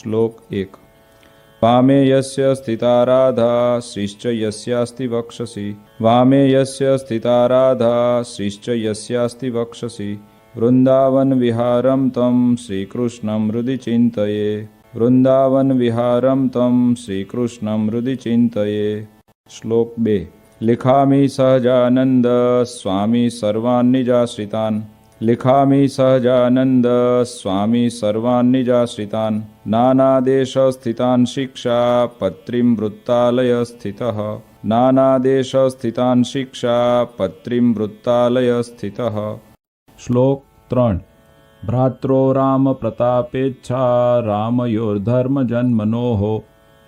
श्लोक 1। वामे यस्य स्थिता राधा श्रीश्च यस्यास्ति वक्षसि। वामे यस्य स्थिता राधा श्रीश्च यस्यास्ति वक्षसि। वृंदावन विहारं तं श्रीकृष्णं हृदि चिन्तये। वृंदावन विहारं तं श्रीकृष्णं हृदि चिन्तये। श्लोक 2। लिखामि सहजानंद स्वामी सर्वान् निजाश्रितान्। लिखामि सहजानंद स्वामी सर्वान् निजाश्रितान्। नानादेशस्थितान् शिक्षा पत्रीं वृत्तालय स्थितः। नानादेशस्थितान् शिक्षा पत्रीं वृत्तालय स्थितः। श्लोक 3। भ्रात्रो राम प्रतापेच्छा रामयोर्धर्म जन्मनोः।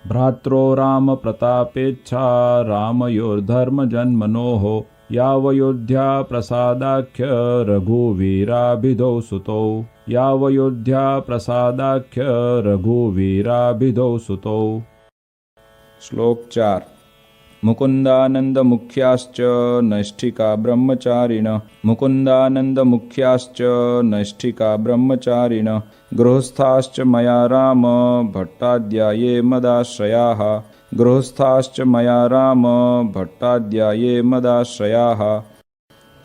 भ्रात्रो राम प्रतापेच्छा रामयोर्धर्म जन्मनोः। यावयोध्या प्रसादाख्य रघुवीराभिधौ सुतौ। यावयोध्या प्रसादाख्य रघुवीराभिधौ सुतौ। श्लोक 4। मुकुंदानंद मुख्याश्च नैष्ठिका ब्रह्मचारिण। मुकुंदानंद मुख्याश्च नैष्ठिका ब्रह्मचारिण। गृहस्थाश्च मया राम भट्टाध्याये मदाश्रयाः। गृहस्थाश्च मया राम भट्टाध्याये मदाश्रयाः।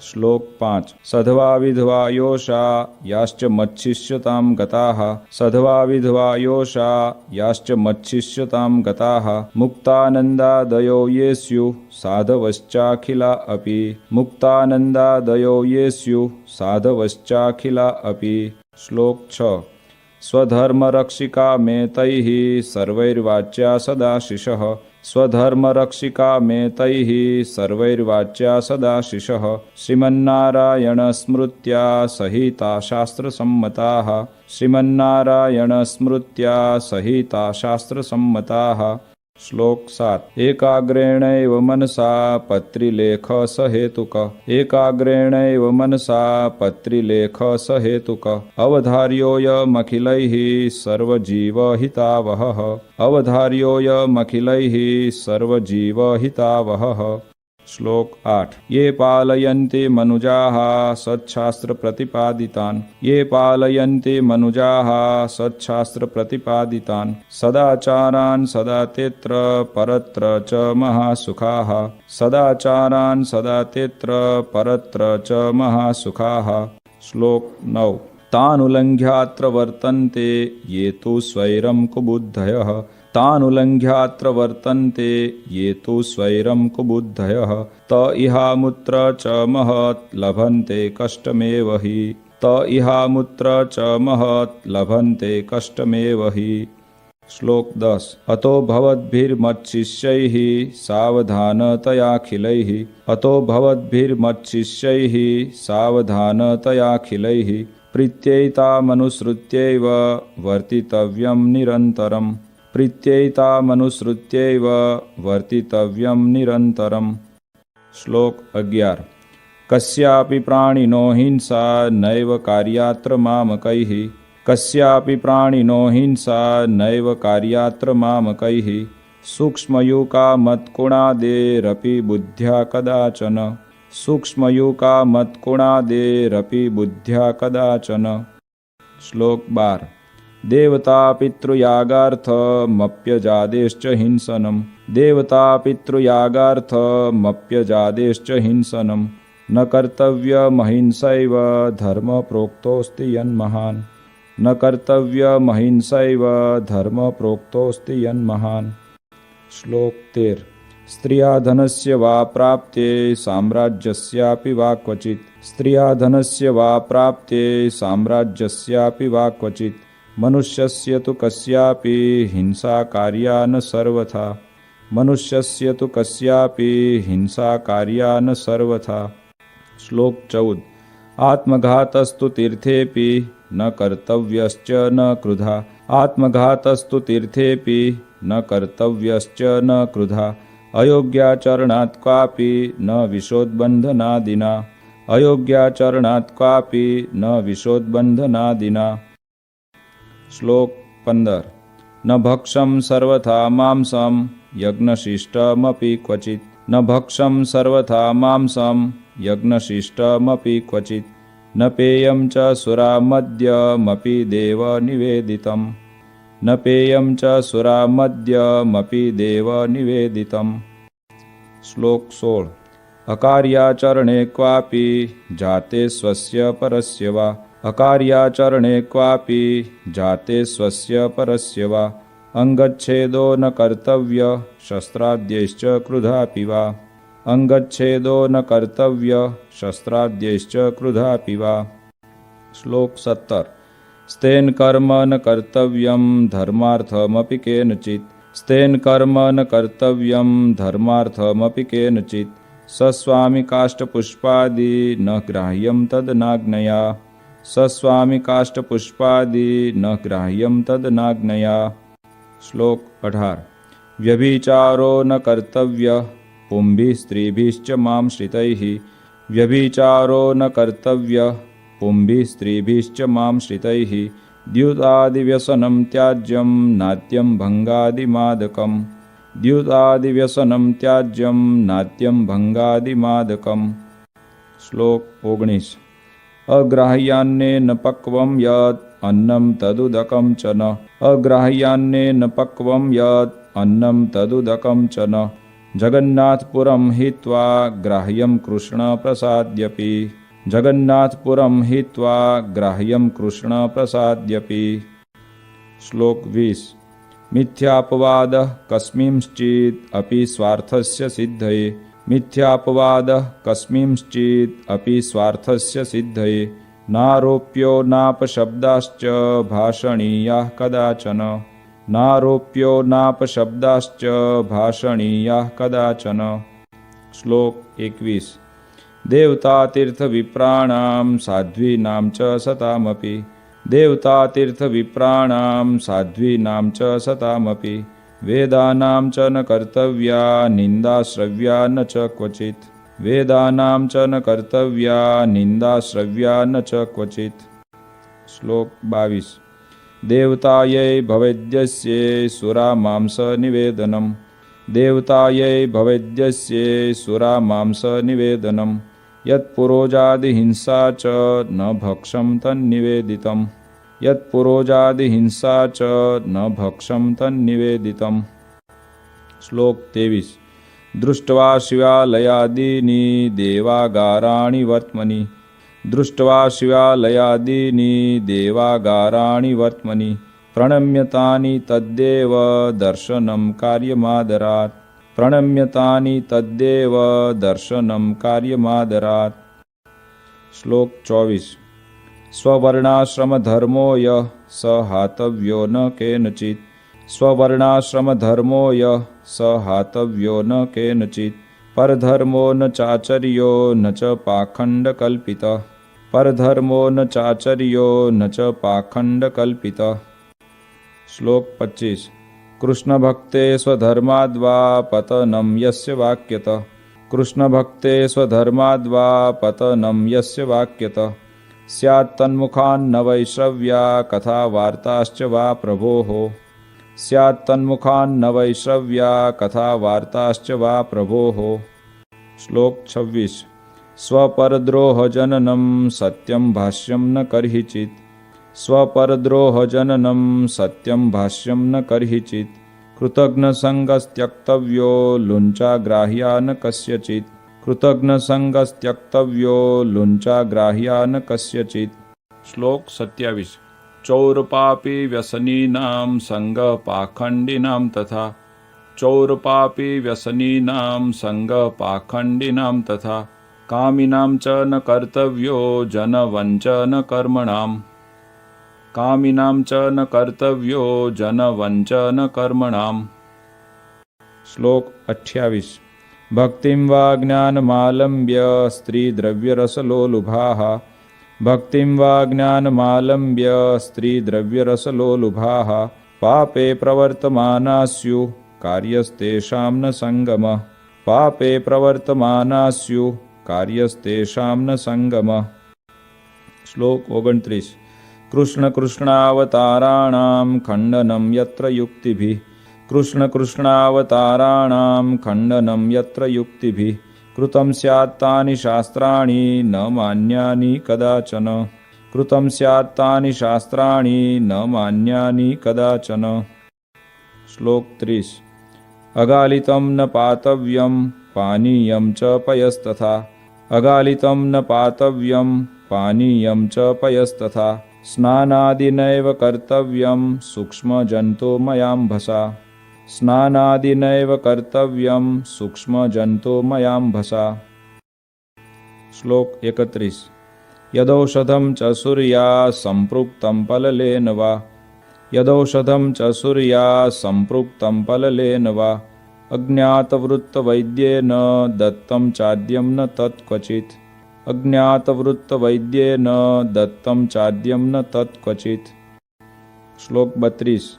श्लोक 5। सधवा विधवा योषा याश्च मच्छिष्यतां गताः। सधवा विधवा योषा याश्च मच्छिष्यतां गताः। मुक्तानन्दादयो ये स्युः साधवश्चाखिला अपि। मुक्तानन्दादयो ये स्युः साधवश्चाखिला अपि। श्लोक 6। स्वधर्मरक्षिका मे तैः सर्वैर्वाच्या सदाशिषः। स्वधर्मरक्षिका मे तैः सर्वैर्वाच्या सदाशिषः। श्रीमन्नारायणस्मृत्या सहिता शास्त्रसम्मताः। श्रीमन्नारायणस्मृत्या सहिता शास्त्रसम्मताः। श्लोक 7। एकाग्रेणैव मनसा पत्रिलेख सहेतुक। एकाग्रेणैव मनसा पत्रिलेख सहेतुक। अवधार्योऽयमखिलैः सर्वजीवहितावहः। अवधार्योऽयमखिलैः सर्वजीवहितावहः। श्लोक 8। ये पालयन्ति मनुजाः सच्छास्त्र प्रतिपादितान्। ये पालयन्ति मनुजाः सच्छास्त्र प्रतिपादितान्। सदाचारान् सदा तेत्र परत्र च महासुखाः। सदाचारान् सदा तेत्र परत्र च महासुखाः। श्लोक 9। तानुलङ्घ्यात्र वर्तन्ते ये तु स्वैरं कुबुद्धयः। तानुलङ्घ्यात्र वर्तन्ते ये तु स्वैरं कुबुद्धयः। त इहामुत्र च महत् लभन्ते कष्टमेव हि। त इहामुत्र च महत् लभन्ते कष्टमेव हि। श्लोक 10। अतो भवद्भिर्मच्छिष्यैः सावधानतयाखिलैः। अतो भवद्भिर्मच्छिष्यैः सावधानतयाखिलैः। प्रीत्यैतामनुसृत्यैव वर्तितव्यं निरन्तरम्। प्रीत्यैतामनुसृत्यैव वर्तितव्यं निरन्तरम्। श्लोक 11। कस्यापि प्राणिनो हिंसा नैव कार्यात्र मामकैः। कस्यापि प्राणिनो हिंसा नैव कार्यात्र मामकैः। सूक्ष्मयूका मत्कुणादेरपि बुद्ध्या कदाचन। सूक्ष्मयूका मत्कुणादेरपि बुद्ध्या कदाचन। श्लोक 12। देवता पितृयागार्थमप्यजादेश्च हिंसनम्। देवता पितृयागार्थमप्यजादेश्च हिंसनम्। न कर्तव्यमहिंसैव धर्म प्रोक्तोऽस्ति यन्महान्। न कर्तव्यमहिंसैव धर्म प्रोक्तोऽस्ति यन्महान्। श्लोक 13। स्त्रिया धनस्य वा प्राप्ते साम्राज्यस्यापि वा क्वचित्। स्त्रिया धनस्य वा प्राप्ते साम्राज्यस्यापि वा क्वचित्। मनुष्यस्य तु कस्यापि हिंसा कार्या न सर्वथा। मनुष्यस्य तु कस्यापि हिंसा कार्या न सर्वथा। श्लोक 14। आत्मघातस्तु तीर्थेऽपि न कर्तव्यश्च न क्रुधा। आत्मघातस्तु तीर्थेऽपि न कर्तव्यश्च न क्रुधा। अयोग्याचरणात् क्वापि न विशोद्बन्धनादिना। अयोग्याचरणात् क्वापि न विशोद्बन्धनादिना। श्लोक 15। न भक्षं सर्वथा मांसं यज्ञशिष्टमपि क्वचित्। न भक्षं सर्वथा मांसं यज्ञशिष्टमपि क्वचित्। न पेयं च सुरामद्यमपि देव निवेदितम्। न पेयं च सुरामद्यमपि देवनिवेदितम्। श्लोक 16। अकार्याचरणे क्वापि जाते स्वस्य परस्य वा अकार्याचरणे क्वापि जाते स्वस्य परस्य वा अंगच्छेदो न कर्तव्य शस्त्राद्यैश्च क्रुधापि वा अंगच्छेदो न कर्तव्य शस्त्राद्यैश्च क्रुधापि वा। श्लोक 17। स्तेन कर्म न कर्तव्यं धर्मार्थमपि केनचित् स्तेन कर्म न कर्तव्यं धर्मार्थमपि केनचित् सस्वामि काष्ठपुष्पादि न ग्राह्यं तदनाज्ञया सस्वामि काष्ठपुष्पादि न ग्राह्यं तदनाज्ञया। श्लोक 18। व्यभिचारो न कर्तव्यः पुंभिः स्त्रीभिश्च मां श्रितैः व्यभिचारो न कर्तव्यः पुंभिः स्त्रीभिश्च मां श्रितैः द्युतादिव्यसनं त्याज्यं नात्यं भंगादिमादकम् द्युतादिव्यसनं त्याज्यं नात्यं भंगादिमादकम्। श्लोक 19। अग्राह्यान्नेन पक्वं यत् अन्नं तदुदकं च न अग्राह्यान्नेन पक्वं यत् अन्नं तदुदकं च न जगन्नाथपुरं हित्वा ग्राह्यं कृष्णप्रसाद्यपि जगन्नाथपुरं हित्वा ग्राह्यं कृष्णप्रसाद्यपि। श्लोक 20। मिथ्यापवादः कस्मिंश्चित् अपि स्वार्थस्य सिद्धये मिथ्यापवादः कस्मिंश्चित् अपि स्वार्थस्य सिद्धये नारोप्यो नापशब्दाश्च भाषणीयाः कदाचन नारोप्यो नापशब्दाश्च भाषणीयाः कदाचन। श्लोक 21। देवतातीर्थविप्राणां साध्वीनां च सतामपि देवतातीर्थविप्राणां साध्वीनां च सतामपि वेदानां च न कर्तव्या निन्दाश्रव्या न च क्वचित् वेदानां च न कर्तव्या निन्दाश्रव्या न च क्वचित्। श्लोक 22। देवतायै भवेद्यस्ये सुरामांसनिवेदनम् देवतायै भवेद्यस्ये सुरामांसनिवेदनम् यत्पुरोजादिहिंसा च न भक्षं तन्निवेदितम् यत्पुरोजादिहिंसा च न भक्षं तन्निवेदितम्। श्लोक 23। दृष्ट्वा शिवालयादीनि देवागाराणि वर्त्मनि दृष्ट्वा शिवालयादीनि देवागाराणि वर्त्मनि प्रणम्यतानि तद्देव दर्शनं कार्यमादरात् प्रणम्यतानि तद्देव दर्शनं कार्यमादरात्। श्लोक 24। स्ववर्णाश्रमधर्मो यः स हातव्यो न केनचित् स्ववर्णाश्रमधर्मो यः स हातव्यो न केनचित् परधर्मो न चाचर्यो न च पाखण्डकल्पितः परधर्मो न चाचर्यो न च पाखण्डकल्पितः। श्लोक 25। कृष्णभक्ते स्वधर्माद्वा पतनं यस्य वाक्यतः कृष्णभक्ते स्वधर्माद्वा पतनं यस्य वाक्यतः स्यात् तन्मुखान्न वैश्रव्या कथा वार्ताश्च वा प्रभोः स्यात् तन्मुखान्न वैश्रव्या कथा वार्ताश्च वा प्रभोः। श्लोक 26। स्वपरद्रोहजननं सत्यं भाष्यं न कर्हिचित् स्वपरद्रोहजननं सत्यं भाष्यं न कर्हिचित् कृतघ्नसङ्गस्त्यक्तव्यो लुञ्चाग्राह्या न कस्यचित् कृतघ्नसङ्गस्त्यक्तव्यो लुञ्चाग्राह्या न कस्यचित्। श्लोक 27। चौरपापी व्यसनीनां सङ्गपाखण्डिनां तथा चौरपापी व्यसनीनां सङ्गपाखण्डिनां तथा कामिनां च न कर्तव्यो जनवञ्चन कर्मणाम् कामिनां च न कर्तव्यो जनवञ्चन कर्मणाम्। श्लोक 28। भक्तिं वा ज्ञानमालम्ब्य स्त्रीद्रव्यरसलोलुभाः भक्तिं वा ज्ञानमालम्ब्य स्त्रीद्रव्यरसलोलुभाः पापे प्रवर्तमाना स्युः कार्यस्तेषां न सङ्गमः पापे प्रवर्तमाना स्युः कार्यस्तेषां न सङ्गमः। श्लोक 29। कृष्ण कृष्णावताराणां खण्डनं यत्र युक्तिभिः कृष्ण कृष्णावताराणां खण्डनं यत्र युक्तिभिः कृतं स्यात् तानि शास्त्राणि न मान्यानि कदाचन कृतं स्यात् तानि शास्त्राणि न मान्यानि कदाचन। श्लोक 30। अगालितं न पातव्यं पानीयं च पयस्तथा। अगालितं न पातव्यं पानीयं च पयस्तथा। स्नानादिनैव कर्तव्यं सूक्ष्मजन्तुमयाम्भसा। स्नानादिनैव कर्तव्यं सूक्ष्मजन्तुमयाम्भसा। श्लोक 31। यदौषधं च सूर्या सम्पृक्तं पललेन वा। यदौषधं च सूर्या सम्पृक्तं पललेन वा। अज्ञातवृत्तवैद्येन दत्तं चाद्यं न तत्क्वचित्। अज्ञातवृत्तवैद्येन दत्तं चाद्यं न तत्क्वचित्। श्लोक 32।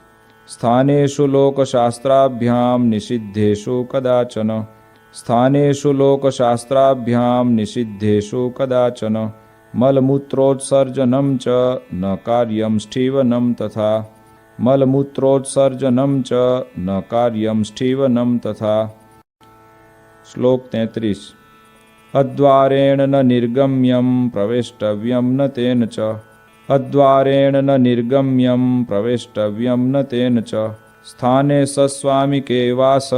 स्थानेषु लोकशास्त्राभ्यां निषिद्धेषु कदाचन। स्थानेषु लोकशास्त्राभ्यां निषिद्धेषु कदाचन। मलमूत्रोत्सर्जनं च न कार्यं स्ठीवनं तथा। मलमूत्रोत्सर्जनं च न कार्यं स्ठीवनं तथा। श्लोक 33। अद्वारेण न निर्गम्यं प्रवेष्टव्यं न तेन च। अद्वारेण न निर्गम्यं प्रवेष्टव्यं न तेन च। स्थाने सस्वामिके वास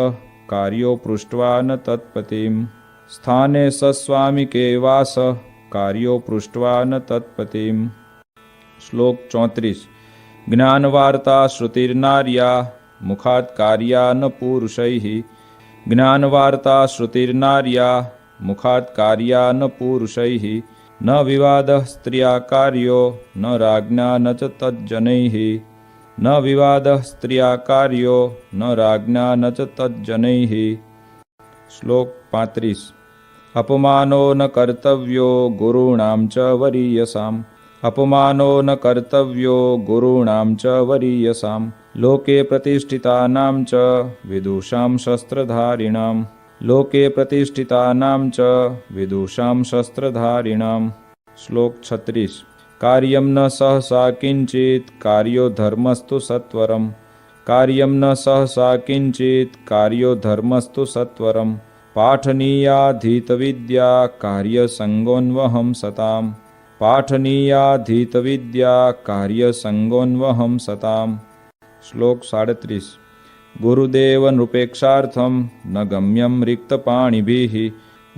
कार्यो पृष्ट्वा न तत्पतिम्। स्थाने सस्वामिके वास कार्यो पृष्ट्वा न तत्पतिम्। श्लोक 34। ज्ञानवार्ता श्रुतिर्नार्या मुखात् कार्या न पुरुषैः। ज्ञानवार्ता श्रुतिर्नार्या मुखात् कार्या न पुरुषैः। न विवादः स्त्रिया कार्यो न राज्ञा न च तज्जनैः। न विवादः स्त्रिया कार्यो न राज्ञा न च तज्जनैः। श्लोक 35। अपमानो न कर्तव्यो गुरूणां च वरीयसाम्। अपमानो न कर्तव्यो गुरूणां च वरीयसां। लोके प्रतिष्ठितानां च विदुषां शस्त्रधारिणां। लोके प्रतिष्ठितानां च विदुषां शस्त्रधारिणां। श्लोक 36। कार्यं न सहसा किंचित् कार्यो धर्मस्तु सत्वरम्। कार्यं न सहसा किंचित् कार्यो धर्मस्तु सत्वरम्। पाठनीयाधीतविद्या कार्यसङ्गोन्वहं सताम्। पाठनीयाधीतविद्या कार्यसङ्गोन्वहं सताम्। श्लोक 37। गुरुदेव नृपेक्षार्थं न गम्यं रिक्तपाणिभिः।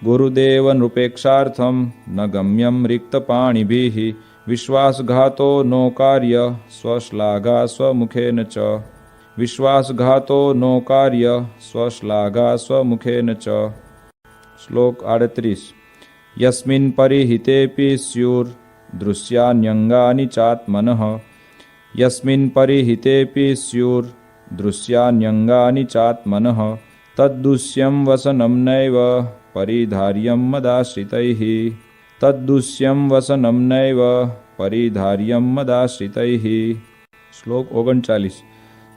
गुरुदेव नृपेक्षार्थं न गम्यं रिक्तपाणिभिः। विश्वासघातो नो कार्य स्वश्लाघा स्वमुखेन च। विश्वासघातो नो कार्य स्वश्लाघा स्वमुखेन च। श्लोक 38। यस्मिन् परिहितेऽपि स्युर्दृश्यान्यङ्गानि चात्मनः। यस्मिन् परिहितेऽपि स्युर्दृश्यान्यङ्गानि चात्मनः। तद्दुष्यं वसनं नैव परिधार्यं मदाश्रितैः। तद्दुष्यं वसनं नैव परिधार्यं मदाश्रितैः। श्लोक 39।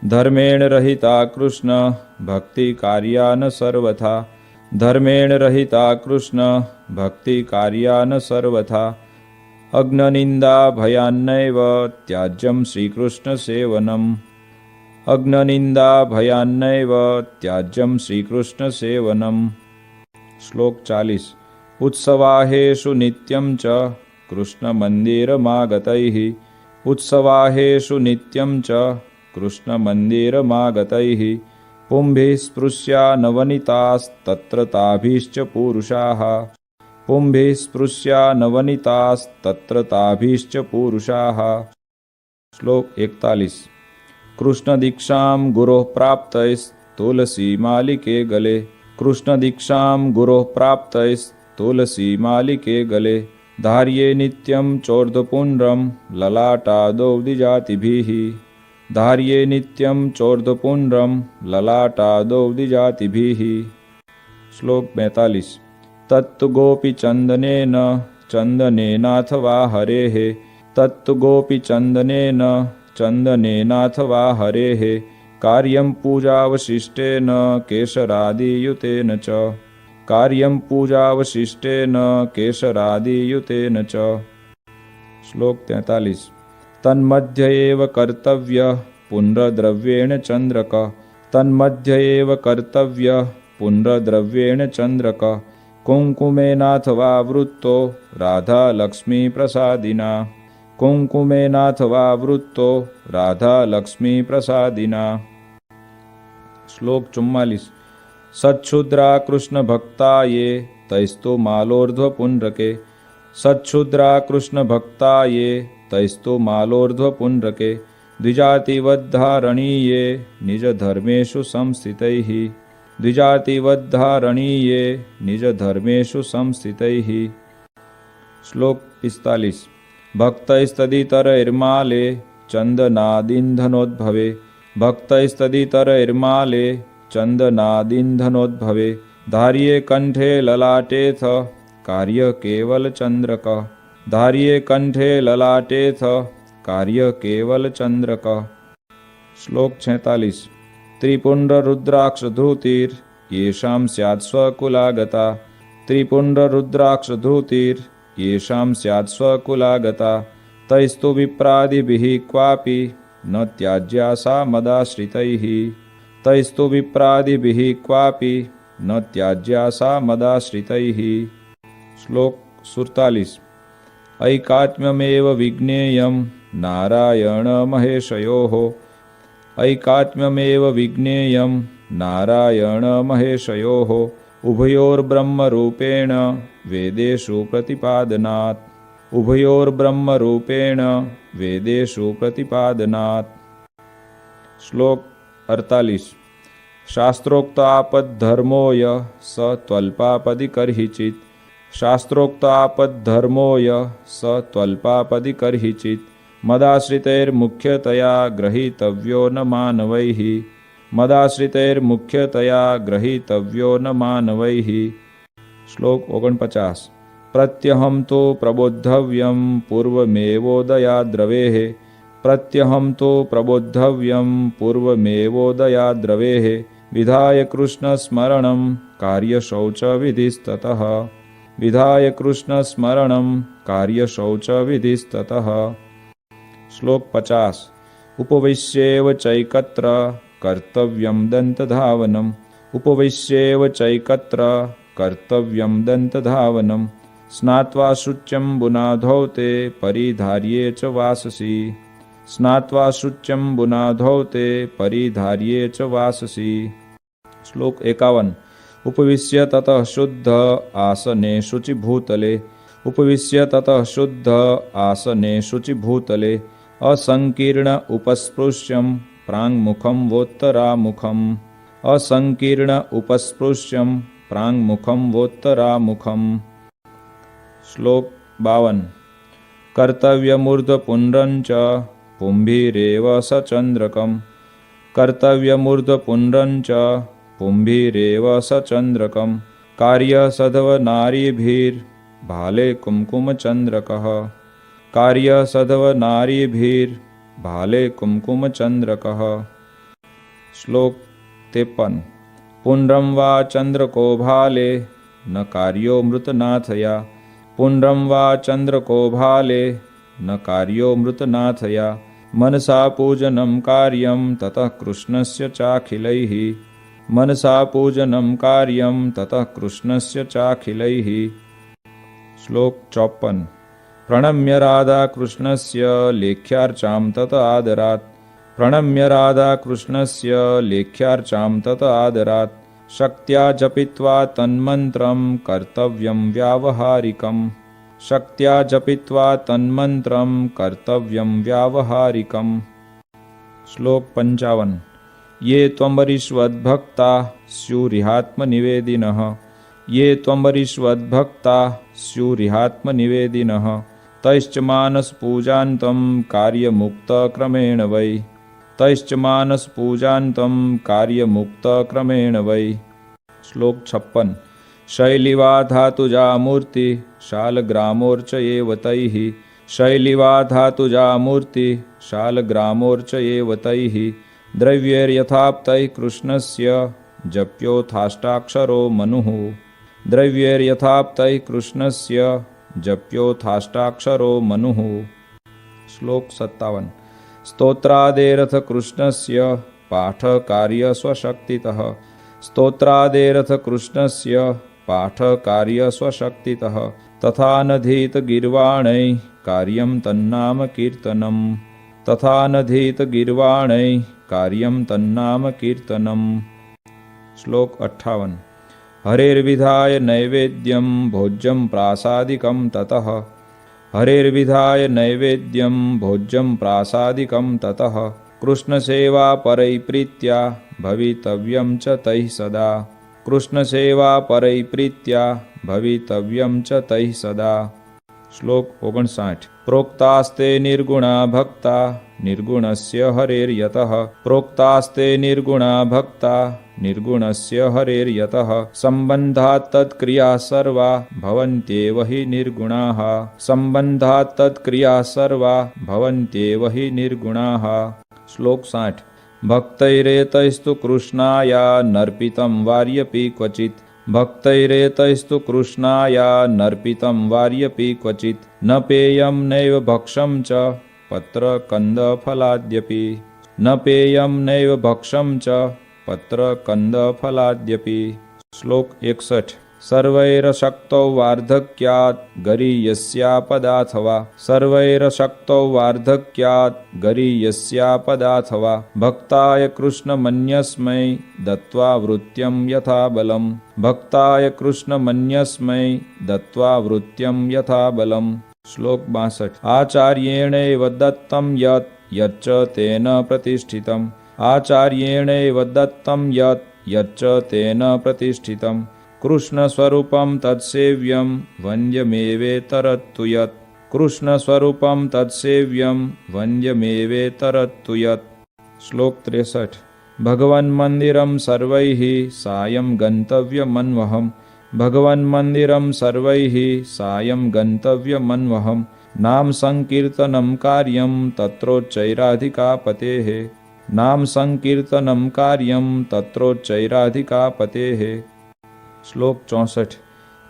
धर्मेण रहिता कृष्ण भक्ति कार्या न सर्वथा। धर्मेण रहिता कृष्ण भक्ति कार्या न सर्वथा। अग्ननिंदा भयान्नैव त्याज्यं श्रीकृष्ण सेवनम्। अग्ननिंदा भयान्नैव त्याज्यं श्रीकृष्ण सेवनम्। श्लोक 40। उत्सवाहेषु नित्यं च कृष्णमन्दिरमागतैः। उत्सवाहेषु नित्यं च कृष्णमन्दिरमागतैः। पुंभिः स्पृश्या नवनीतास्तत्र ताभिश्च पुरुषाः। पुंभिः स्पृश्या नवनीतास्तत्र ताभिश्च पुरुषाः। श्लोक 41। कृष्णदीक्षां गुरोः प्राप्तैस्तुलसीमालिके गले। कृष्णदीक्षां गुरोः प्राप्तैस्तुलसीमालिके गले। धार्ये नित्यं चोर्ध्वपुण्ड्रं ललाटादौ द्विजातिभिः। धार्ये नित्यं चोर्ध्वपुण्ड्रं ललाटादौ द्विजातिभिः। श्लोक 42। तत्तु गोपीचन्दनेन चन्दनेनाथवा हरेः। तत्तु गोपीचन्दनेन चन्दनेनाथवा हरेः। कार्यं पूजावशिष्टेन केशरादियुतेन च। कार्यं पूजावशिष्टेन केशरादियुतेन च। श्लोक 43। तन्मध्य एव कर्तव्यः पुण्ड्रद्रव्येण चन्द्रक। तन्मध्य एव कर्तव्यः पुण्ड्रद्रव्येण चन्द्रक। कुङ्कुमेनाथवा वृत्तो राधा लक्ष्मी प्रसादिना। कुङ्कुमेनाथवा वृत्तो राधा लक्ष्मी प्रसादिना। श्लोक 44। सच्छुद्रा कृष्ण भक्ता ये तैस्तु मालोर्ध्व पुण्ड्रके। सच्छुद्रा कृष्ण भक्ता ये तैस्तु मालोर्ध्व पुण्ड्रके। द्विजातिवद्धारणीये निज धर्मेषु संस्थितैः। द्विजातिवद्धारणीये निज धर्मेषु संस्थितैः। श्लोक 45। भक्तैस्तदितरैर्माले चन्दनादिन्धनोद्भवे। भक्तैस्तदितरैर्माले चन्दनादिन्धनोद्भवे। धार्ये कंठे ललाटेथ कार्य केवल चंद्रक। धार्ये कंठे ललाटेथ कार्य केवल चंद्रक। श्लोक 46। त्रिपुंड्र रुद्राक्ष धृतिर येषां स्यात् स्वकुलागता। त्रिपुंड्र रुद्राक्ष धृतिर येषां स्यात् स्वकुलागता। तैस्तु विप्रादिभिः क्वापि न त्याज्या सा मदाश्रितैः। तैस्तु विप्रादिभिः क्वापि न त्याज्या सा मदाश्रितैः। श्लोक 47। ऐकात्म्यमेव विज्ञेयं नारायण महेशयोः। ऐकात्म्यमेव विज्ञेयं नारायण महेशयोः। उभयोर्ब्रह्मरूपेण वेदेषु प्रतिपादनात्। उभयोर्ब्रह्मरूपेण वेदेषु प्रतिपादनात्। श्लोक 48। शास्त्रोक्तापद्धर्मो यः स त्वल्पापदिकर्हिचित्। शास्त्रोक्तापद्धर्मो यः स त्वल्पापदिकर्हिचित्। मदाश्रितैर्मुख्यतया ग्रहीतव्यो न मानवैः। मदाश्रितैर्मुख्यतया ग्रहीतव्यो न मानवैः। श्लोक 49। प्रत्यहं तो प्रबोद्धव्यं पूर्वमेवोदयाद्रवेः। प्रत्यहं तो प्रबोद्धव्यं पूर्वमेवोदयाद्रवेः। विधाय कृष्णस्मरणं कार्यशौचविधिस्ततः। विधाय कृष्णस्मरणं कार्यशौचविधिस्ततः। श्लोक 50। उपविश्येव चैकत्र कर्तव्यं दन्तधावनम्। उपविश्येव चैकत्र कर्तव्यं दन्तधावनम्। स्नात्वा शुच्यम्बुनाधौ ते परिधार्ये च वाससि। स्नात्वा शुच्यम्बुनाधौ ते परिधार्ये च वाससि। श्लोक 51। उपविश्य ततः शुद्ध आसने शुचिभूतले। उपविश्य ततः शुद्ध आसने शुचिभूतले। असंकीर्ण उपस्पृश्यं प्राङ्मुखं वोत्तरामुखम्। असंकीर्ण उपस्पृश्यं प्राङ्मुखं वोत्तरामुखम्। श्लोक 52। कर्तव्यमूर्ध्वपुण्ड्रं च पुंभिरेव सचन्द्रकम्। कर्तव्यमूर्ध्वपुण्ड्रं च पुंभिरेव सचन्द्रकम्। कार्यसधवनारीभिर्भाले कुङ्कुमचन्द्रकः। कार्यसधवनारीभिर्भाले कुङ्कुमचन्द्रकः। श्लोक 53। पुण्ड्रं वा चन्द्रको भाले न कार्यो मृतनाथया। पुण्ड्रं वा चन्द्रको भाले न कार्यो मृतनाथया। मनसा पूजनं कार्यं ततः कृष्णस्य चाखिलैः। मनसा पूजनं कार्यं ततः कृष्णस्य चाखिलैः। श्लोक 54। प्रणम्य राधा कृष्णस्य लेख्यार्चां तत आदरात्। प्रणम्य राधा कृष्णस्य लेख्यार्चां तत आदरात्। शक्त्या जपित्वा तन्मन्त्रं कर्तव्यं व्यावहारिकम्। शक्त्या जपित्वा तन्मन्त्रं कर्तव्यं व्यावहारिकम्। श्लोक 55। ये त्वम्बरीष्वद्भक्ता स्युरिहात्मनिवेदिनः। ये त्वम्बरीष्वद्भक्ता स्युरिहात्मनिवेदिनः। तैश्च मानसपूजान्तं कार्यमुक्तक्रमेण वै। तैश्च मानसपूजान्तं कार्यमुक्तक्रमेण वै। श्लोक 56। शैलिवा धातुजा मूर्ति शालग्रामोर्चयेव तैः। शैलिवा धातुजा मूर्ति शालग्रामोर्चयेव तैः। द्रव्यैर्यथाप्तैः कृष्णस्य जप्योथाष्टाक्षरो मनुः। द्रव्यैर्यथाप्तैः कृष्णस्य जप्योथाष्टाक्षरो मनुः। श्लोक 57। स्तोत्रादेरथ कृष्णस्य पाठकार्य स्वशक्तितः। स्तोत्रादेरथ कृष्णस्य पाठकार्य स्वशक्तितः तथा नधीत गीर्वाणैः कार्यं तन्नाम कीर्तनम् तथा नधीत गीर्वाणैः कार्यं तन्नाम कीर्तनम्। श्लोक 58। हरेर्विधाय नैवेद्यं भोज्यं प्रासादिकं ततः हरेर्विधाय नैवेद्यं भोज्यं प्रासादिकं ततः कृष्णसेवा परैप्रीत्या भवितव्यं च तैः सदा कृष्णसेवा परैप्रीत्या भवितव्यं च तैः सदा। श्लोक 59। प्रोक्तास्ते निर्गुणा भक्ता निर्गुणस्य हरेर्यतः प्रोक्तास्ते निर्गुणा भक्ता निर्गुणस्य हरेर्यतः सम्बन्धात् तत्क्रियाः सर्वा भवन्त्येव हि निर्गुणाः सम्बन्धात् तत्क्रियाः सर्वा भवन्त्येव हि निर्गुणाः। श्लोक 60। भक्तैरेतैस्तु कृष्णाया नर्पितं वार्यपि क्वचित् भक्तैरेतैस्तु कृष्णाया नर्पितं वार्यपि क्वचित् न पेयं नैव भक्षं च पत्रकन्दफलाद्यपि न पेयं नैव भक्षं च पत्रकन्दफलाद्यपि। श्लोक 61। सर्वैरशक्तौ वार्धक्यात् गरीयस्यापदाथवा सर्वैरशक्तौ वार्धक्यात् गरीयस्यापदाथवा भक्ताय कृष्णमन्यस्मै दत्त्वा वृत्यं यथा बलम् भक्ताय कृष्णमन्यस्मै दत्त्वा वृत्यं यथा बलम्। श्लोक 62। आचार्येणैव दत्तं यत् यच्च तेन प्रतिष्ठितम् आचार्येणैव दत्तं यत् यच्च तेन प्रतिष्ठितम् कृष्णस्वरूपं तत्सेव्यं वन्द्यमेवेतरत्तु यत् कृष्णस्वरूपं तत्सेव्यं वन्द्यमेवेतरत्तु यत्। श्लोक 63। भगवन्मन्दिरं सर्वैः सायं गन्तव्यमन्वहम् भगवन्मन्दिरं सर्वैः सायं गन्तव्यमन्वहम् नाम संकीर्तनं कार्यं तत्रोच्चैराधिकापतेः नाम संकीर्तनं कार्यं तत्रोच्चैराधिकापतेः। श्लोक 64।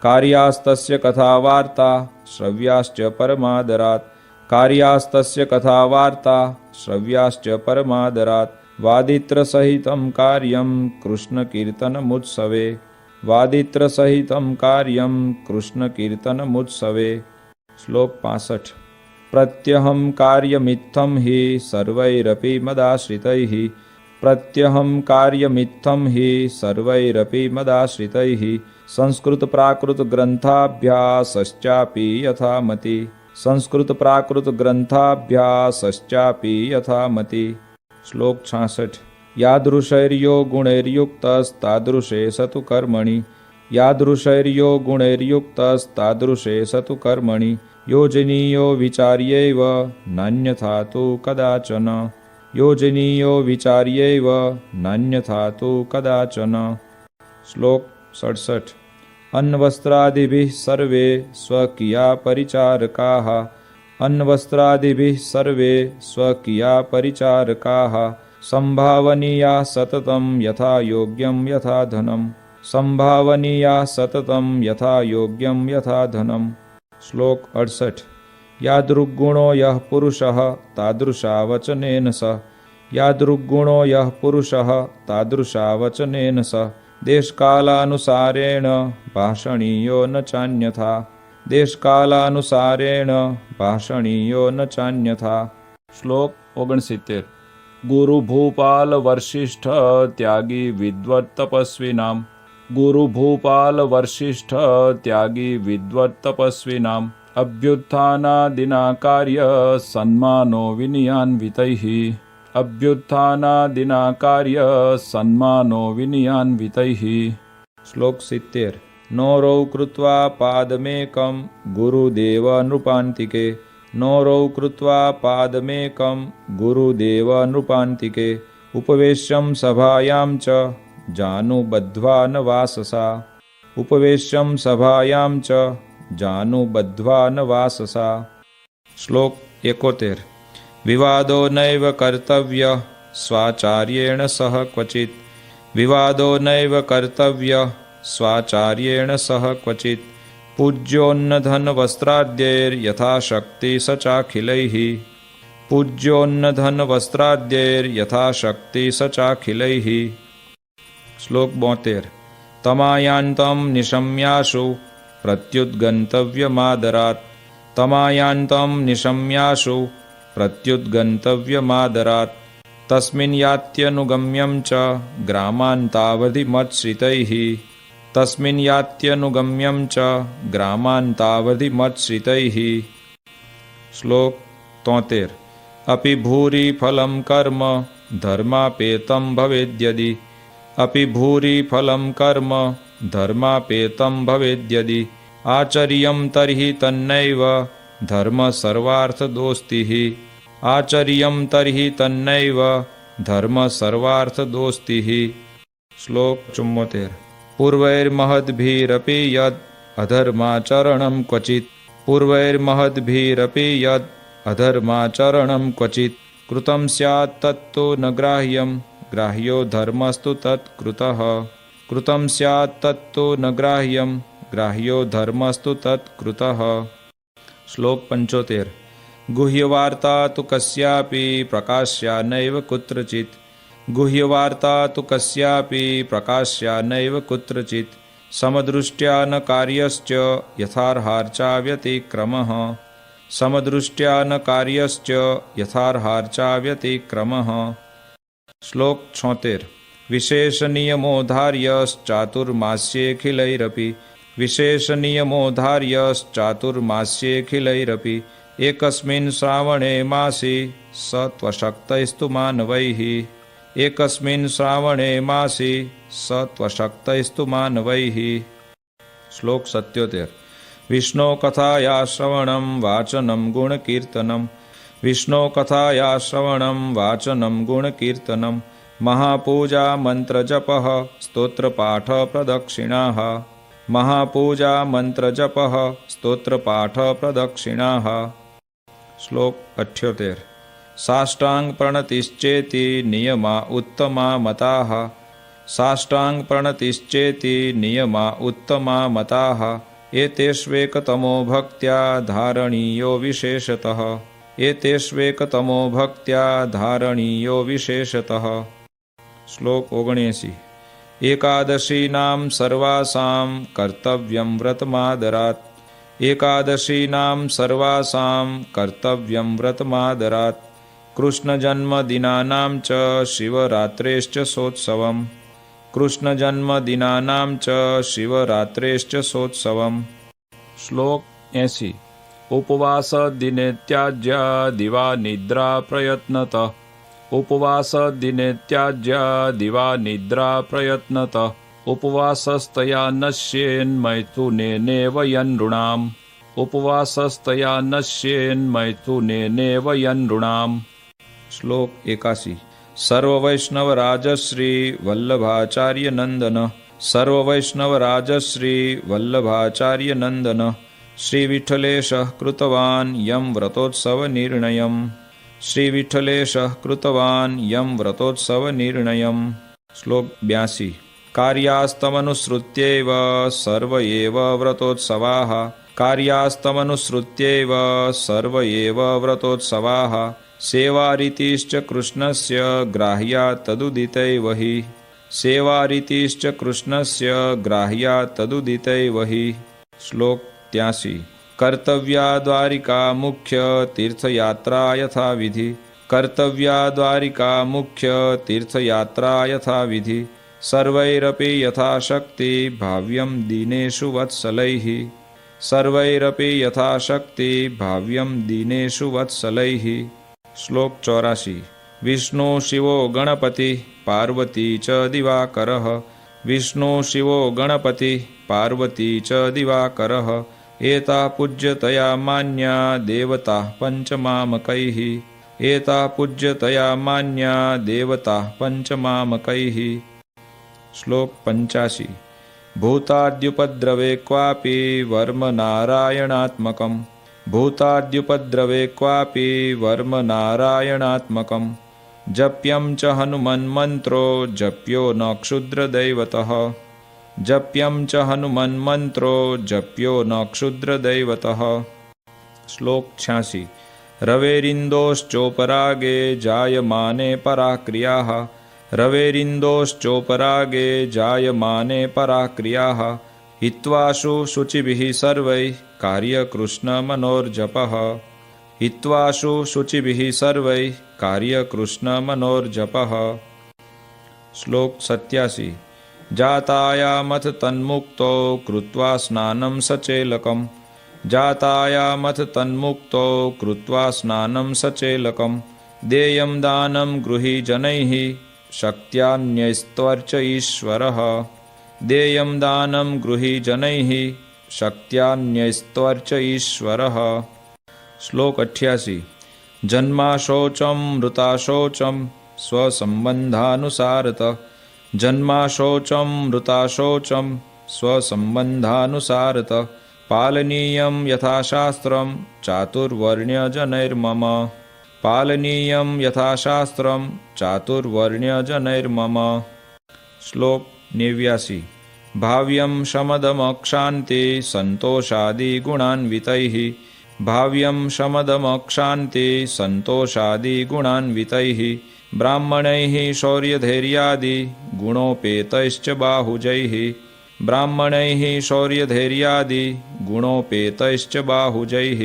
कार्यास्तस्य कथावार्ता श्रव्याश्च परमादरात् कार्यास्तस्य कथावार्ता श्रव्याश्च परमादरात् वादित्रसहितं कार्यं कृष्णकीर्तनमुत्सवे वादित्रसहितं कार्यं कृष्णकीर्तनमुत्सवे। श्लोक 65। प्रत्यहं कार्यमित्थं हि सर्वैरपि मदाश्रितैः प्रत्यहं कार्यमित्थं हि सर्वैरपि मदाश्रितैः संस्कृतप्राकृतग्रन्थाभ्यासश्चापि यथामति संस्कृतप्राकृतग्रन्थाभ्यासश्चापि यथामति। श्लोक 66। यादृशैर्यो गुणैर्युक्तस्तादृशे स तु कर्मणि यादृशैर्यो गुणैर्युक्तस्तादृशे स तु कर्मणि योजनीयो विचार्यैव नान्यथा तु कदाचन योजनीयो विचार्यैव नान्यथा तु कदाचन। श्लोक 67। अन्नवस्त्रादिभिः सर्वे स्वकीया परिचारकाः अन्नवस्त्रादिभिः सर्वे स्वकीया परिचारकाः संभावनीया सततं यथा योग्यं यथा धनं संभावनीया सततं यथा योग्यं यथा धनं। श्लोक 68। यादृग्गुणो यः पुरुषः तादृशा वचनेन स यादृग्गुणो यः पुरुषः तादृशा वचनेन स देशकालानुसारेण भाषणीयो न चान्यथा देशकालानुसारेण भाषणीयो न चान्यथा। श्लोक 69। गुरुभूपाल वशिष्ठ त्यागी विद्वत् तपस्विनाम् गुरुभूपाल वशिष्ठ त्यागी विद्वत् तपस्विनाम् अभ्युत्थानादिना कार्य सन्मानो विनयान्वितैः अभ्युत्थानादिना कार्य सन्मानो विनयान्वितैः। श्लोक 70। नोरौ कृत्वा पादमेकं गुरुदेव नृपान्तिके नोरौ कृत्वा पादमेकं गुरुदेव नृपान्तिके उपवेश्यं सभायां च जानुबद्ध्वा न वाससा उपवेश्यं सभायां च जानुबद्ध्वा न वाससा। श्लोक 71। विवादो नैव कर्तव्यः स्वाचार्येण सह क्वचित् विवादो नैव कर्तव्यः स्वाचार्येण सह क्वचित् पूज्योन्नधनवस्त्राद्यैर्यथाशक्ति स चाखिलैः पूज्योन्नधनवस्त्राद्यैर्यथाशक्ति स चाखिलैः। श्लोक 72। तमायान्तं निशम्याशु प्रत्युद्गन्तव्यमादरात् तमायान्तं निशम्याशु प्रत्युद्गन्तव्यमादरात् तस्मिन् यात्यनुगम्यं च ग्रामान्तावधिमत्श्रितैः तस्मिन् यात्यनुगम्यं च ग्रामान्तावधिमत्श्रितैः। श्लोक 73। अपि भूरि फलं कर्म धर्मापेतं भवेद्यदि अपि भूरि फलं कर्म धर्मापेतं भवेद्यदि आचर्यं तर्हि तन्नैव धर्म सर्वार्थदोस्तिः आचर्यं तर्हि तन्नैव धर्म सर्वार्थदोस्तिः। श्लोक 74। पूर्वैर्महद्भिरपि यद् अधर्माचरणं क्वचित् पूर्वैर्महद्भिरपि यद् अधर्माचरणं क्वचित् कृतं स्यात् तत्तु न ग्राह्यं ग्राह्यो धर्मस्तु तत्कृतः कृतं स्यात् तत्तु न ग्राह्यं ग्राह्यो धर्मस्तु तत्कृतः। श्लोक 75। गुह्यवार्ता तु कस्यापि प्रकाश्या नैव कुत्रचित् गुह्यवार्ता तु कस्यापि प्रकाश्या नैव कुत्रचित् समदृष्ट्या न कार्यश्च यथार्हार्चा व्यतिक्रमः समदृष्ट्या न कार्यश्च यथार्हार्चा व्यतिक्रमः। श्लोक 76। विशेषनियमोधार्यश्चातुर्मास्येऽखिलैरपि विशेषनियमोधार्यश्चातुर्मास्येऽखिलैरपि एकस्मिन् श्रावणे मासि स त्वशक्तैस्तु मानवैः एकस्मिन् श्रावणे मासि स त्वशक्तैस्तु मानवैः। श्लोक 77। विष्णो कथाया श्रवणं वाचनं गुणकीर्तनं विष्णो कथाया श्रवणं वाचनं गुणकीर्तनं महापूजा मंत्रजपः स्तोत्रपाठ प्रदक्षिणाः महापूजा मंत्रजपः स्तोत्रपाठ प्रदक्षिणाः। श्लोक 78। साष्टांग प्रणतिश्चेति नियमा उत्तमा मताः साष्टांग प्रणतिश्चेति नियमा उत्तमा मताः एतेष्वेकतमो भक्त्या धारणीयो विशेषतः एतेष्वेकतमो भक्त्या धारणीयो विशेषतः। श्लोक 79। एकादशीनां सर्वासां कर्तव्यं व्रतमादरात् एकादशीनां सर्वासां कर्तव्यं व्रतमादरात् कृष्णजन्मदिनानां च शिवरात्रेश्च सोत्सवम् कृष्णजन्मदिनानां च शिवरात्रेश्च सोत्सवम्। श्लोक 80। उपवास दिने त्याज्या दिवा निद्रा प्रयत्नतः उपवास दिने त्याज्या दिवा निद्रा प्रयत्नतः उपवासस्तया नश्येन्मैथुनेनेव यनृणाम् उपवासस्तया नश्येन्मैथुनेनेव यनृणाम्। श्लोक 81। सर्ववैष्णवराजश्री वल्लभाचार्य नंदन सर्ववैष्णवराजश्री वल्लभाचार्य नंदन श्रीविठ्ठलेशः कृतवान् यं व्रतोत्सवनिर्णयम् श्रीविठ्ठलेशः कृतवान् यं व्रतोत्सवनिर्णयम्। श्लोक 82। कार्यास्तमनुसृत्यैव सर्व एव व्रतोत्सवाः कार्यास्तमनुसृत्यैव सर्व एव व्रतोत्सवाः सेवारीतिश्च कृष्णस्य ग्राह्या तदुदितैव हि सेवारीतिश्च कृष्णस्य ग्राह्या तदुदितैव हि। श्लोक 83। कर्तव्या द्वारिका मुख्य तीर्थयात्रा यथा विधि कर्तव्या द्वारिका मुख्य तीर्थयात्रा यथा विधि सर्वैरपि यथाशक्ति भाव्यं दीनेषु वत्सलैः सर्वैरपि यथाशक्ति भाव्यं दीनेषु वत्सलैः। श्लोक 84। विष्णु शिवो गणपति पार्वती च दिवाकरः विष्णु शिवो गणपति पार्वती च दिवाकरः एता पूज्यतया मान्या देवता पंचमामकैः एता पूज्यतया मान्या देवता पंचमामकैः। श्लोक 85। भूताद्युपद्रवे क्वापि वर्म नारायणात्मकम् भूताद्युपद्रवे क्वापि वर्म नारायणात्मकम् जप्यं च हनुमन्मन्त्रो जप्यो न क्षुद्रदैवतः जप्यं च हनुमन्मन्त्रो जप्यो न क्षुद्रदैवतः। श्लोक 86। रवेरिन्दोश्चोपरागे जायमाने पराक्रियाः रवेरिन्दोश्चोपरागे जायमाने पराक्रियाः हित्वाशु शुचिभिः सर्वैः कार्यकृष्णमनोर्जपः हित्वाशु शुचिभिः सर्वैः कार्यकृष्णमनोर्जपः। श्लोक 87। जातायामथ तन्मुक्तो कृत्वा स्नानं सचेलकम् जातायामथ तन्मुक्तो कृत्वा स्नानं सचेलकम् देयं दानं गृही जनैः शक्त्यान्यस्त्वर्च ईश्वरः देयं दानं गृही जनैः शक्त्यान्यस्त्वर्च ईश्वरः। श्लोक 88। जन्माशोचं मृताशोचं स्वसंबंधानुसारतः जन्माशोचं मृताशोचं स्वसंबंधानुसारतः पालनीयं यथाशास्त्रं चातुर्वर्ण्यजनैर्मम पालनीयं यथाशास्त्रं चातुर्वर्ण्यजनैर्मम। श्लोक 89। भाव्यं शमदमक्षान्ति सन्तोषादिगुणान्वितैः भाव्यं शमदमक्षान्ति सन्तोषादिगुणान्वितैः ब्राह्मणैः शौर्यधैर्यादि गुणोपेतैश्च बाहुजैः ब्राह्मणैः शौर्यधैर्यादि गुणोपेतैश्च बाहुजैः।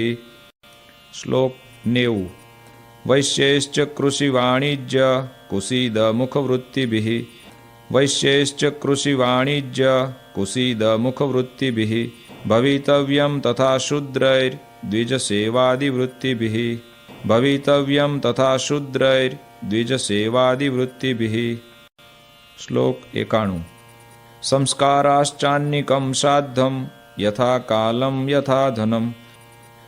श्लोक 90। वैश्यैश्च कृषिवाणिज्य कुसीदमुखवृत्तिभिः वैश्यैश्च कृषिवाणिज्य कुसीदमुखवृत्तिभिः भवितव्यं तथा शूद्रैर्द्विजसेवादिवृत्तिभिः भवितव्यं तथा शूद्रैर्द्विजसेवादिवृत्तिभिः। श्लोक 91। संस्काराश्चान्निकं साद्धं यथा कालं यथा धनं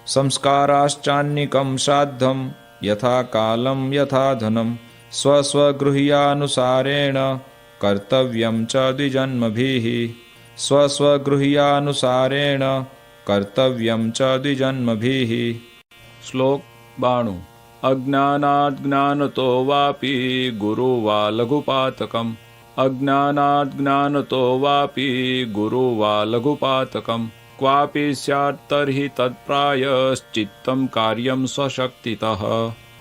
संस्काराश्चान्निकं साद्धं यथा कालं यथा धनं स्वस्वगृह्यानुसारेण कर्तव्यं च द्विजन्मभिः स्वस्वगृह्यानुसारेण कर्तव्यं च द्विजन्मभिः। श्लोक 92। अज्ञानात् ज्ञानतो वापि गुरु वा लघुपातकम् अज्ञानात् ज्ञानतो वापि गुरु वा लघुपातकम् क्वापि स्यात् तर्हि तत्प्रायश्चित्तं कार्यं स्वशक्तितः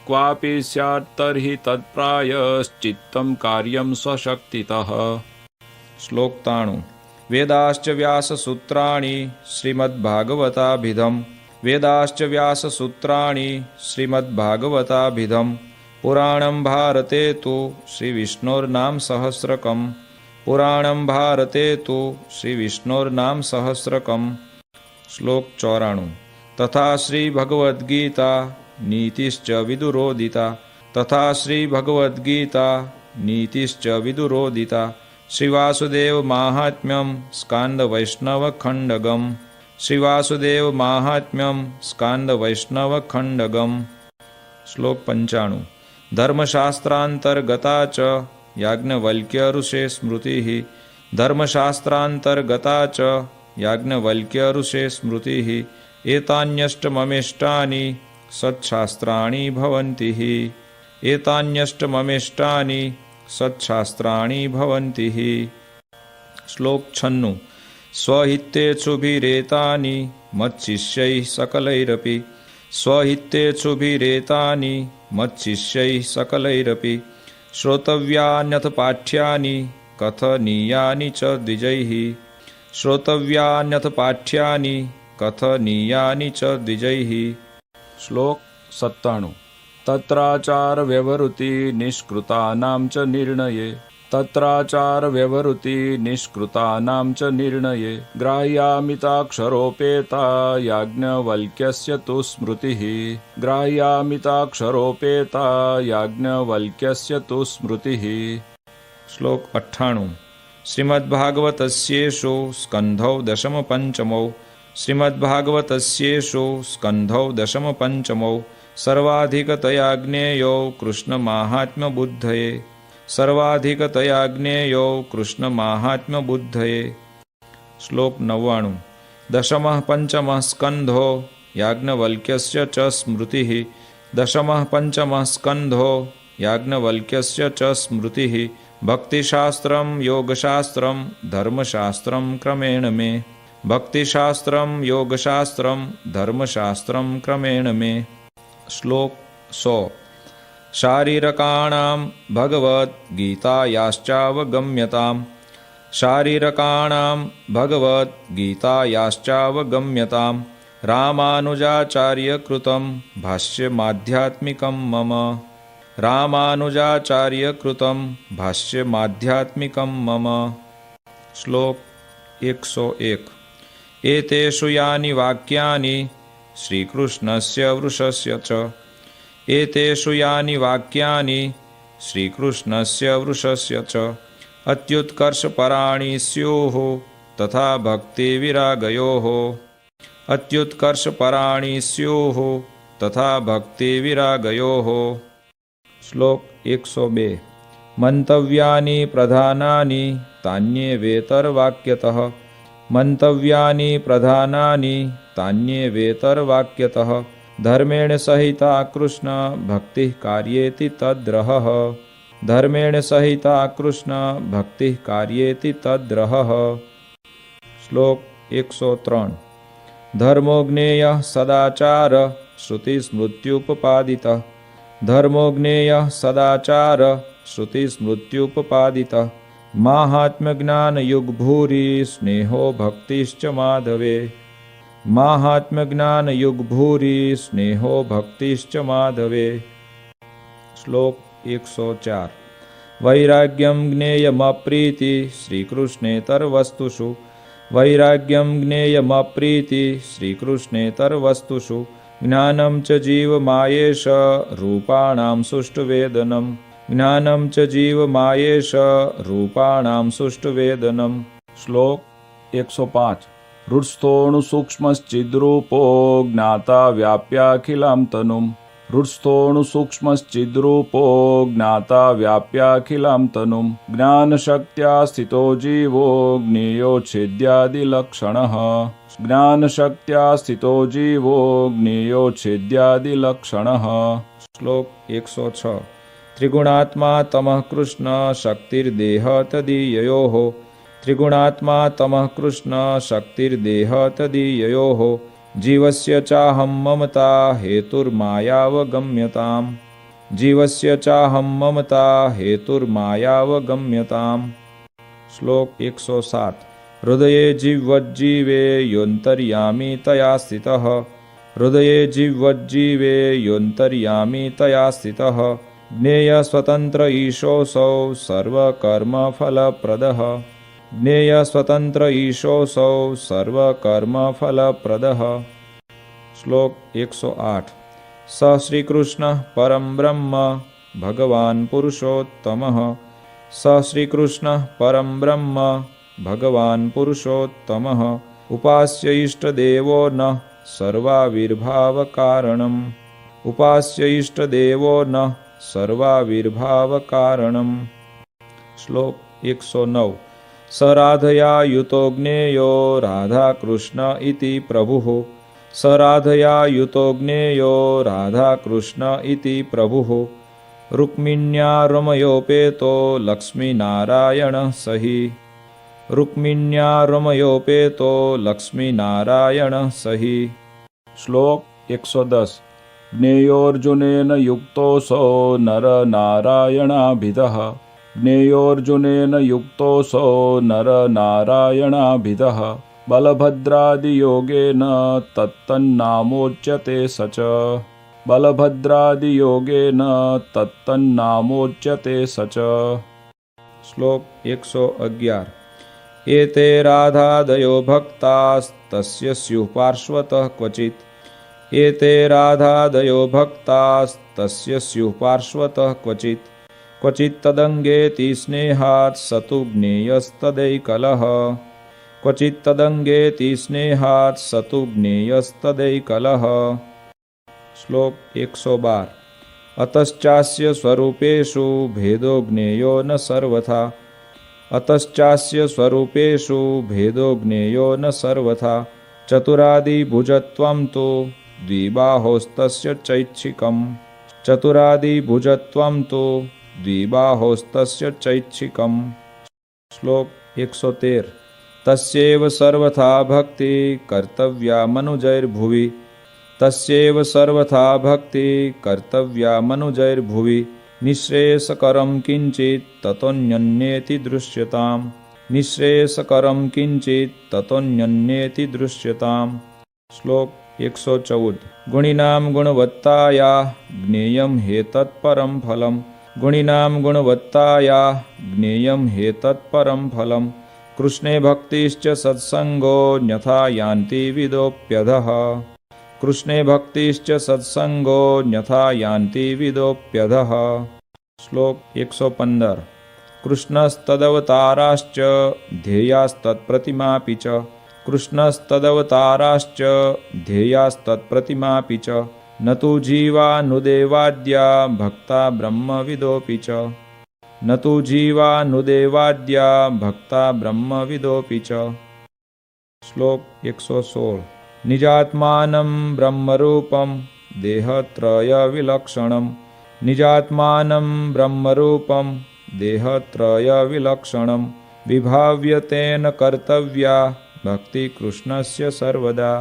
क्वापि स्यात् तर्हि तत्प्रायश्चित्तं कार्यं स्वशक्तितः। श्लोक 93। वेदाश्च व्याससूत्राणि श्रीमद्भागवताभिधम् वेदाश्च व्याससूत्राणि श्रीमद्भागवताभिधम् पुराणं भारते तु श्रीविष्णोर्नाम सहस्रकम् पुराणं भारते तु श्रीविष्णोर्नाम सहस्रकम्। श्लोक 94। तथा श्रीभगवद्गीता नीतिश्च विदुरोदिता तथा श्रीभगवद्गीता नीतिश्च विदुरोदिता श्रीवासुदेव माहात्म्यं स्कान्दवैष्णवखण्डगम् श्रीवासुदेव माहात्म्यं स्कान्दवैष्णवखण्डगम्। श्लोक 95। धर्मशास्त्रान्तर्गता च याज्ञवल्क्य स्मृतिः धर्मशास्त्रान्तर्गता च याज्ञवल्क्य स्मृतिः एतान्यष्टममिष्टानि सत्शास्त्राणि भवन्ति एतान्यष्टममिष्टानि सत्शास्त्राणि भवन्ति। श्लोक 96। स्वहितेच्छुभिरेतानि मच्शिष्यैः सकलैरपि स्वहितेच्छुभिरेतानि मच्शिष्यैः सकलैरपि श्रोतव्यान्यथ पाठ्यानि कथनीयानि च द्विजैः श्रोतव्यान्यथ पाठ्यानि कथनीयानि च द्विजैः। श्लोक 97। तत्राचार व्यवहृति निष्कृतानां च निर्णये तत्राचार व्यवहृति निष्कृतानां च निर्णये ग्राह्यामिताक्षरोपेता याज्ञवल्क्यस्य तु स्मृतिः ग्राह्यामिताक्षरोपेता याज्ञवल्क्यस्य तु स्मृतिः। श्लोक 98। श्रीमद्भागवतस्येषु स्कन्धौ दशमपञ्चमौ श्रीमद्भागवतस्येषु स्कन्धौ दशमपञ्चमौ सर्वाधिकतया ज्ञेयो कृष्णमाहात्म्यबुद्धये सर्वाधिकतया ज्ञेयो कृष्णमाहात्म्यबुद्धये। श्लोक 99। दशमः पंचमः स्कन्धो याज्ञवल्क्यस्य च स्मृतिः दशमः पंचमः स्कन्धो याज्ञवल्क्यस्य च स्मृतिः भक्तिशास्त्रं योगशास्त्रं धर्मशास्त्रं क्रमेण मे भक्तिशास्त्रं योगशास्त्रं धर्मशास्त्रं क्रमेण मे। श्लोक 100। शारीरकाणां भगवद्गीतायाश्चावगम्यताम् शारीरकाणां भगवद्गीतायाश्चावगम्यताम् रामानुजाचार्यकृतं भाष्यमाध्यात्मिकं मम रामानुजाचार्यकृतं भाष्यमाध्यात्मिकं मम। श्लोक 101। एतेषु यानि वाक्यानि श्रीकृष्णस्य वृषस्य च एतेषु यानि वाक्यानि श्रीकृष्णस्य वृषस्य च अत्युत्कर्षपराणि स्युः तथा भक्तिविरागयोः अत्युत्कर्षपराणि स्युः तथा भक्तिविरागयोः। श्लोक 102। मंतव्यानि प्रधानानि तान्येवेतरवाक्यतः मंतव्यानि प्रधानानि तान्येवेतरवाक्यतः धर्मेण सहिता कृष्ण भक्तिः कार्येति तद्रहः धर्मेण सहिता कृष्ण भक्तिः कार्येति तद्रहः। श्लोक 103। धर्मो ज्ञेयः सदाचार श्रुतिस्मृत्युपपादितः धर्मो ज्ञेयः सदाचार श्रुतिस्मृत्युपपादितः माहात्म्यज्ञानयुग्भूरि स्नेहो भक्तिश्च माधवे माहात्म्यज्ञानयुग्भूरि स्नेहो भक्तिश्च माधवे। श्लोक 104। वैराग्यं ज्ञेयमप्रीति श्रीकृष्णेतरवस्तुषु वैराग्यं ज्ञेयमप्रीति श्रीकृष्णेतरवस्तुषु ज्ञानं च जीवमायेष रूपाणां सुष्ठुवेदनम् ज्ञानं च जीवमायेष रूपाणां सुष्ठुवेदनम्। श्लोक 105। हृत्स्थोणुसूक्ष्मश्चिद्रूपो ज्ञाता व्याप्याखिलां तनुम् हृत्स्थोणुसूक्ष्मश्चिद्रूपो ज्ञाता व्याप्याखिलां तनुम् ज्ञानशक्त्या स्थितो जीवो ज्ञेयोच्छेद्यादिलक्षणः ज्ञानशक्त्या स्थितो जीवो ज्ञेयोच्छेद्यादिलक्षणः। श्लोक 106। त्रिगुणात्मा तमः कृष्ण शक्तिर्देह तदीययोः त्रिगुणात्मा तमः कृष्ण शक्तिर्देह तदीययोः जीवस्य चाहं ममता हेतुर्मायावगम्यताम् जीवस्य चाहं ममता हेतुर्मायावगम्यताम्। श्लोक 107। हृदये जिह्वज्जीवे योऽन्तर्यामी तया स्थितः हृदये जिह्वज्जीवे योऽन्तर्यामी तया स्थितः ज्ञेयस्वतन्त्र ईशोऽसौ सर्वकर्मफलप्रदः ज्ञेयस्वतन्त्र ईशोऽसौ सर्वकर्मफलप्रदः। श्लोक 108। स श्रीकृष्णः परं ब्रह्म भगवान् पुरुषोत्तमः स श्रीकृष्णः परं ब्रह्म भगवान् पुरुषोत्तमः उपास्य इष्टदेवो नः सर्वाविर्भावकारणम् उपास्य इष्टदेवो नः सर्वाविर्भावकारणम्। श्लोक 109। स राधया युतो ज्ञेयो राधाकृष्ण इति प्रभुः स राधया युतो ज्ञेयो राधाकृष्ण इति प्रभुः रुक्मिण्या रमयोपेतो लक्ष्मीनारायणः सहि रुक्मिण्या रमयोपेतो लक्ष्मीनारायणः सहि। श्लोक 110। ज्ञेयोऽर्जुनेन युक्तोऽसौ नरनारायणाभिधः ज्ञेयोऽर्जुनेन युक्तोऽसौ नरनारायणाभिधः बलभद्रादियोगेन तत्तन्नामोच्यते स च बलभद्रादियोगेन तत्तन्नामोच्यते स च। श्लोक 111। एते राधादयो भक्तास्तस्य स्युः पार्श्वतः क्वचित् एते राधादयो भक्तास्तस्य स्युः पार्श्वतः क्वचित् क्वचित् तदङ्गेति स्नेहात् स तु ज्ञेयस्तदैकलः क्वचित् तदङ्गेति स्नेहात् स तु ज्ञेयस्तदैकलः। श्लोक 112। अतश्चास्य स्वरूपेषु भेदो ज्ञेयो न सर्वथा अतश्चास्य स्वरूपेषु भेदो ज्ञेयो न सर्वथा चतुरादिभुजत्वं तु द्विबाहोस्तस्य चैच्छिकम् चतुरादिभुजत्वं तु द्विबाहोस्तस्य चैच्छिकम्। श्लोक 113। तस्यैव सर्वथा भक्ति कर्तव्या मनुजैर्भुवि तस्यैव सर्वथा भक्ति कर्तव्या मनुजैर्भुवि निःश्रेयसकरं किञ्चित् ततोऽन्यन्येति दृश्यताम् निःश्रेयसकरं किञ्चित् ततोऽन्यन्येति दृश्यताम्। श्लोक 114। गुणिनां गुणवत्ताया ज्ञेयं ह्येतत्परं फलम् गुणिनां गुणवत्ताया ज्ञेयं ह्येतत्परं फलम् कृष्णे भक्तिश्च सत्संगो न्यथा यान्ति विदोऽप्यधः कृष्णे भक्तिश्च सत्संगो न्यथा यान्ति विदोऽप्यधः। श्लोक 115। कृष्णस्तदवताराश्च ध्येयास्तत्प्रतिमापि च कृष्णस्तदवताराश्च ध्येयास्तत्प्रतिमापि च न तु जीवानुदेवाद्या भक्ता ब्रह्मविदोऽपि च न तु जीवानुदेवाद्या भक्ता ब्रह्मविदोऽपि च। श्लोक 116। निजात्मानं ब्रह्मरूपं देहत्रयविलक्षणं निजात्मानं ब्रह्मरूपं देहत्रयविलक्षणं विभाव्यतेन कर्तव्या भक्ति कृष्णस्य सर्वदा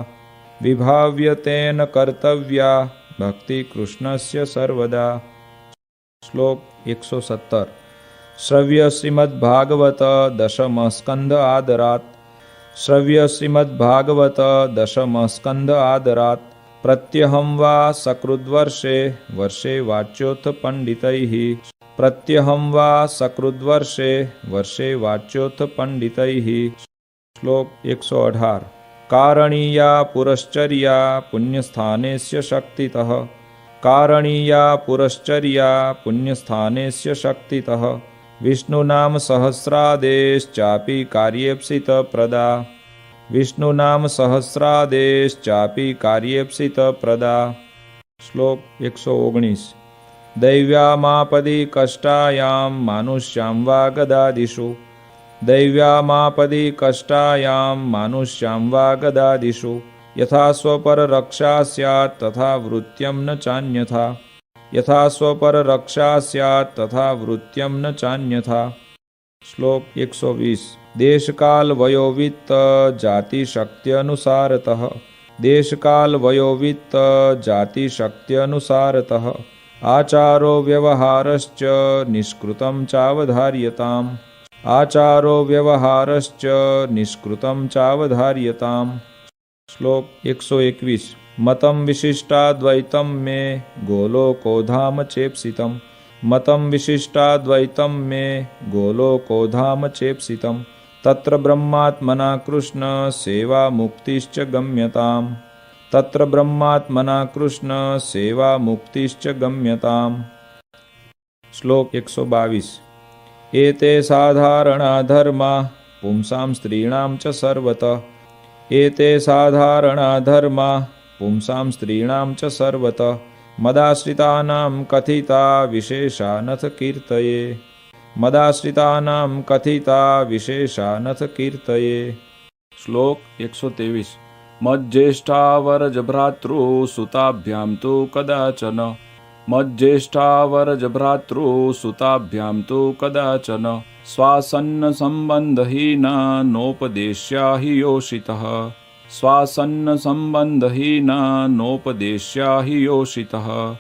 विभाव्यतेन कर्तव्या भक्ति कृष्णस्य सर्वदा। श्लोक 117। श्रव्य श्रीमद्भागवत दशम स्कंद आदरात् श्रव्य श्रीमद्भागवत दशम स्कंद आदरात् प्रत्यहं वा सकृद्वर्षे वर्षे वाच्योऽथ पंडितैः प्रत्यहं वा सकृद्वर्षे वर्षे वाच्योऽथ पंडितैः। श्लोक 118। कारणीया पुरश्चर्या पुण्यस्थानेस्य शक्तितः कारणीया पुरश्चर्या पुण्यस्थानेस्य शक्तितः विष्णुनाम सहस्रादेश्चापि कार्येप्सितप्रदा विष्णुनाम सहस्रादेश्चापि कार्येप्सितप्रदा। श्लोक 119। दैव्यामापदि कष्टायां मानुष्यां वा गदादिषु दैव्यामापदि कष्टायां मानुष्यां वा गदादिषु यथा स्वपररक्षा स्यात् तथा वृत्त्यं न चान्यथा यथा स्वपररक्षा स्यात् तथा वृत्त्यं न चान्यथा। श्लोक 120। देशकाल वयोवित्त जाति शक्त्यनुसारतः देशकाल वयोवित्त जाति शक्त्यनुसारतः आचारो व्यवहारश्च निष्कृतं चावधार्यताम् आचारो व्यवहारश्च निष्कृतं चावधार्यताम्। श्लोक 121। मतं विशिष्टाद्वैतं मे गोलोकोधाम चेप्सितं मतं विशिष्टाद्वैतं मे गोलोकोधाम चेप्सितं तत्र ब्रह्मात्मना कृष्ण सेवा मुक्तिश्च गम्यताम् तत्र ब्रह्मात्मना कृष्ण सेवा मुक्तिश्च गम्यताम्। श्लोक 122। एते साधारणा धर्मा पुंसां स्त्रीणां च सर्वतः एते साधारणा धर्मा पुंसां स्त्रीणां च सर्वतः मदाश्रितानां कथिता विशेषा नथ कीर्तये मदाश्रितानां कथिता विशेषा नथ कीर्तये। श्लोक 123। मज्ज्येष्ठावरजभ्रातृसुताभ्यां तु कदाचन मज्ज्येष्ठावरजभ्रातृसुताभ्यां तु कदाचन स्वासन्नसम्बन्धहीना नोपदेश्या हि योषितः स्वासन्नसम्बन्धहीना नोपदेश्या हि योषितः।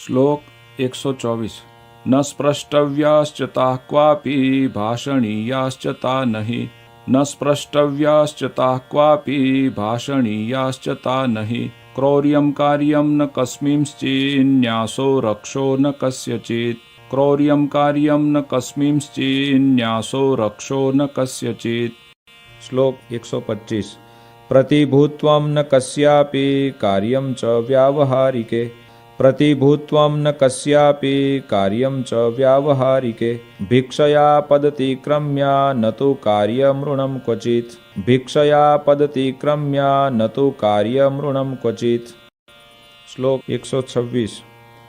श्लोक 124। न स्पृष्टव्याश्च ताः क्वापि भाषणीयाश्च ता नहि न स्पृष्टव्याश्च ताः क्वापि भाषणीयाश्च ता नहि क्रौर्यं कार्यं न कस्मिंश्चिन्न्यासो रक्षो न कस्यचित् क्रौर्यं कार्यं न कस्मिंश्चिन्न्यासो रक्षो न कस्यचित्। श्लोक 125। प्रतिभूत्वं न कस्यापि कार्यं च व्यावहारिके प्रतिभूत्वं न कस्यापि कार्यं च व्यावहारिके भिक्षया पदतिक्रम्या न तु कार्यमृणं क्वचित् भिक्षया पदतिक्रम्या न तु कार्यमृणं क्वचित्। श्लोक 126।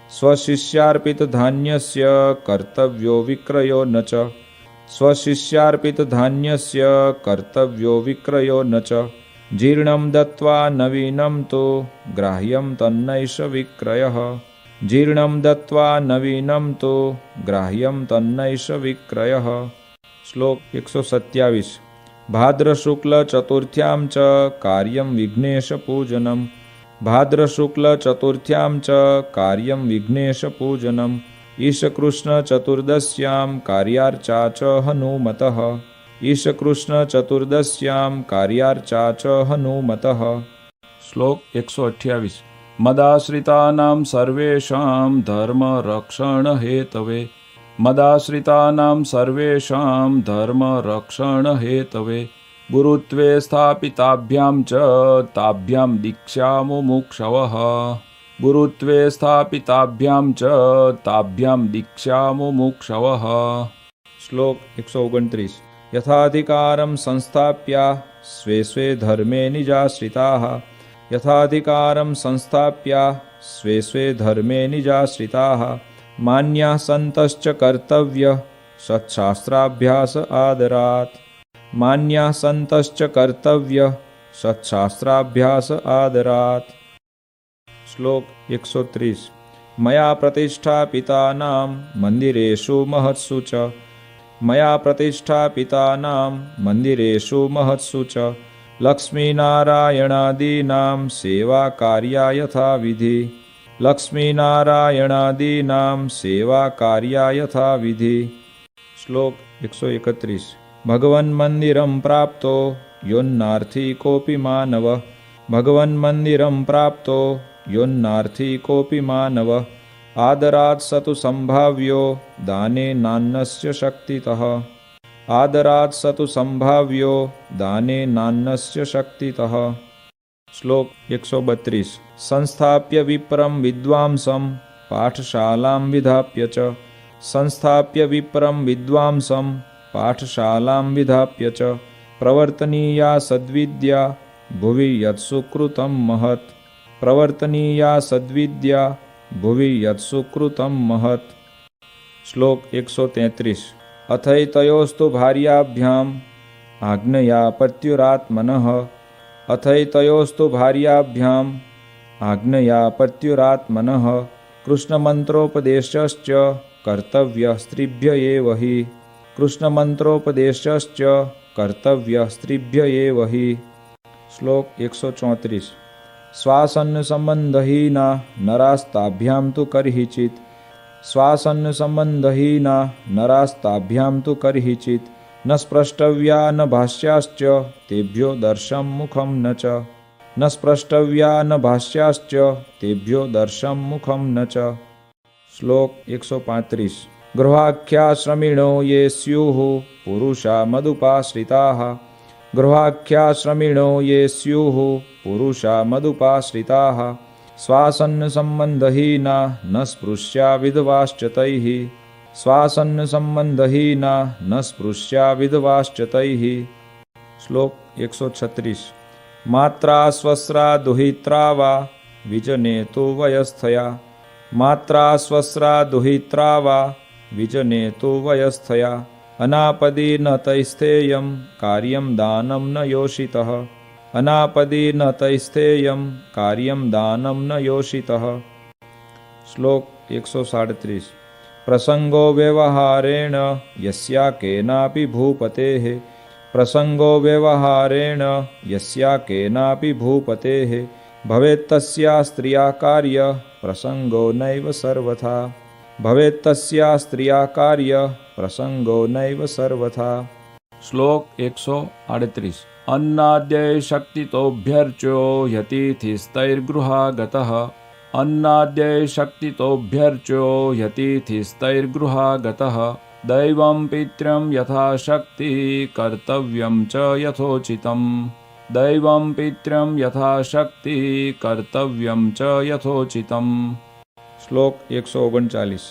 स्वशिष्यार्पितधान्यस्य कर्तव्यो विक्रयो न च स्वशिष्यार्पितधान्यस्य कर्तव्यो विक्रयो न च जीर्णं दत्त्वा नवीनं तु ग्राह्यं तन्नैष विक्रयः जीर्णं दत्त्वा नवीनं तु ग्राह्यं तन्नैष विक्रयः। श्लोक 127। भाद्रशुक्लचतुर्थ्यां च कार्यं विघ्नेशपूजनं भाद्रशुक्लचतुर्थ्यां च कार्यं विघ्नेशपूजनम् ईशकृष्णचतुर्दश्यां कार्यार्चा च हनुमतः ईशकृष्णचतुर्दश्यां कार्यार्चा च हनुमतः। શ્લોક 128 મદાશ્રિતાનાં સર્વેષાં ધર્મરક્ષણહેતવે મદાશ્રિતાનાં સર્વેષાં ધર્મરક્ષણહેતવે ગુરુત્વે સ્થાપિતાભ્યાં ચ તાભ્યાં દીક્ષામુમુક્ષવઃ ગુરુત્વે સ્થાપિતાભ્યાં ચ તાભ્યાં દીક્ષામુમુક્ષવઃ। શ્લોક 129 યથાધિકારં સંસ્થાપ્યા સ્વે સ્વે ધર્મે નિજાશ્રિતાઃ યથાધિકારં સંસ્થાપ્યા સ્વે સ્વે ધર્મે નિજાશ્રિતાઃ માન્યાઃ સંતશ્ચ કર્તવ્ય સત્શાસ્ત્રાભ્યાસ આદરાત માન્યાઃ સંતશ્ચ કર્તવ્ય સત્શાસ્ત્રાભ્યાસ આદરાત। શ્લોક 130 મયા પ્રતિષ્ઠાપિતાનાં મંદિરેષુ મહત્સુ ચ મયા પ્રતિષ્ઠાપિતાનાં મંદિરેષુ મહત્સુ ચ લક્ષ્મીનારાયણાદીનાં સેવા કાર્યા યથાવિધિ લક્ષ્મીનારાયણાદીનાં સેવા કાર્યા યથાવિધિ। શ્લોક 131 ભગવન મંદિરં પ્રાપ્તો યોન્નાર્થી કોપી માનવ ભગવન મંદિરં પ્રાપ્તો યોન્નાર્થી કોપી માનવ આદરાત સતુ સંભાવ્યો દાને નાન્નસ્ય શક્તિતઃ આદરાત સતુ સંભાવ્યો દાને નાન્નસ્ય શક્તિતઃ। શ્લોક 132 સંસ્થાપ્ય વિપ્રમ વિદ્વાંસં પાઠશાલાં વિધાપ્ય ચ સંસ્થાપ્ય વિપ્રમ વિદ્વાંસં પાઠશાલાં વિધાપ્ય ચ પ્રવર્તનીયા સદ્વિદ્યા ભુવિ યત્સુકૃતં મહત પ્રવર્તનીયા સદ્વિદ્યા ભુવિ યત્સુકૃતં મહત। શ્લોક 133 અથૈતયોસ્તુ ભાર્યાભ્યામ આજ્ઞયા પત્યુરાત્મનઃ અથૈતયોસ્તુ ભાર્યાભ્યામ આજ્ઞયા પત્યુરાત્મનઃ કૃષ્ણમંત્રોપદેશશ્ચ કર્તવ્ય સ્ત્રીભ્ય એવ હિ કૃષ્ણમંત્રોપદેશશ્ચ કર્તવ્ય સ્ત્રીભ્ય એવ હિ। શ્લોક 134 શ્વાસન સંબંધહીના નરાસ્તાભ્યામ તુ કરહિચિત શ્વાસન સંબંધહીના નરાસ્તાભ્યામ તુ કરહિચિત ન સ્પૃષ્ટવ્યા ન ભાષ્યાશ્ચ તેભ્યો દર્શમ મુખમ ન ચ ન સ્પૃષ્ટવ્યા ન ભાષ્યાશ્ચ તેભ્યો દર્શમ મુખમ ન ચ। શ્લોક 135 ગૃહાખ્યાશ્રમિણો યે સ્યુઃ પુરુષા મદુપાશ્રિતાઃ ગૃહાખ્યાશ્રમિણો યે સ્યુઃ પુરુષા મદુપાશ્રિતાઃ શ્વાસન સંબંધહીના ન સ્પૃશ્યા વિધવાશ્ચ તૈઃ શ્વાસન સંબંધહીના ન સ્પૃશ્યા વિધવાશ્ચ તૈઃ। શ્લોક 136 માત્રા સ્વસ્રા દુહિત્રા વા વિજને તુ વયસ્થયા માત્રા સ્વસ્રા દુહિત્રા વા વિજને તુ વયસ્થયા અનાપદી ન તૈસ્થેયં કાર્યં દાનં ન યોષિતઃ અનાપદી ન તૈસ્થેયં કાર્યં દાનં ન યોષિતઃ। શ્લોક 137 પ્રસંગો વ્યવહારેણ યસ્યા કેનાપી ભૂપતેઃ પ્રસંગો વ્યવહારેણ યસ્યા કેનાપી ભૂપતેઃ ભવેત્તસ્યા સ્ત્રિયા કાર્ય પ્રસંગો નૈવ સર્વથા ભવેત્તસ્યા સ્ત્રિયા કાર્ય પ્રસંગો નૈવ સર્વથા। શ્લોક 138 અન્નાદ્યય શક્તિતોભ્યર્ચ્યો યતિથિસ્તૈર્ગૃહાગતઃ અન્નાદ્યય શક્તિતોભ્યર્ચ્યો યતિથિસ્તૈર્ગૃહાગતઃ દૈવં પિત્ર્યં યથાશક્તિ કર્તવ્યં ચ યથોચિતં દૈવં પિત્ર્યં યથાશક્તિ કર્તવ્યં ચ યથોચિતં। શ્લોક 139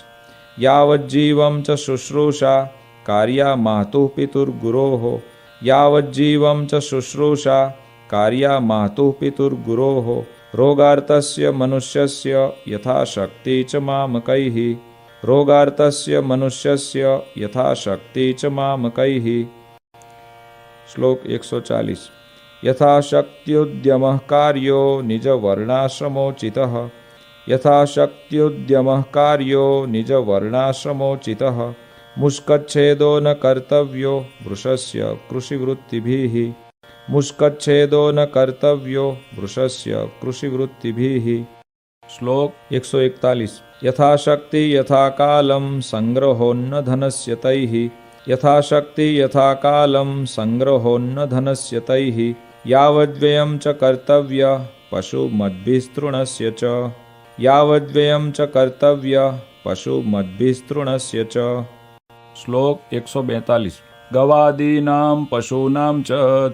યાવज्जीवं ચ શુશ્રૂષા કાર્યા માતુઃ પિતુર્ગુરોઃ યાવज्जीवं ચ શુશ્રૂષા કાર્યા માતુઃ પિતુર્ગુરોઃ રોગાર્તસ્ય મનુષ્યસ્ય યથાશક્તિ ચ મામકૈઃ રોગાર્તસ્ય મનુષ્યસ્ય યથાશક્તિ ચ મામકૈઃ। શ્લોક 140 યથાશક્ત્યુદ્યમઃ કાર્યો નિજવર્ણાશ્રમોચિતઃ યથાશક્ત્યુદ્યમઃ કાર્યો નિજવર્ણાશ્રમોચિતઃ મુષ્કચ્છેદો ન કર્તવ્યો વૃષસ્ય કૃષિવૃત્તિભિઃ मुष्कच्छेदो न कर्तव्यो वृषस्य कृषिवृत्तिभिः। श्लोक 141 यथाशक्ति यथा कालं संग्रहोन्न धनस्य तैः। यथाशक्ति यथा कालं संग्रहोन्न धनस्य तैः। यावद्व्ययं च कर्तव्यः पशुमद्भिस्तृणस्य च। यावद्व्ययं च कर्तव्यः पशुमद्भिस्तृणस्य च। श्लोक 142 गवादीनां पशूनां च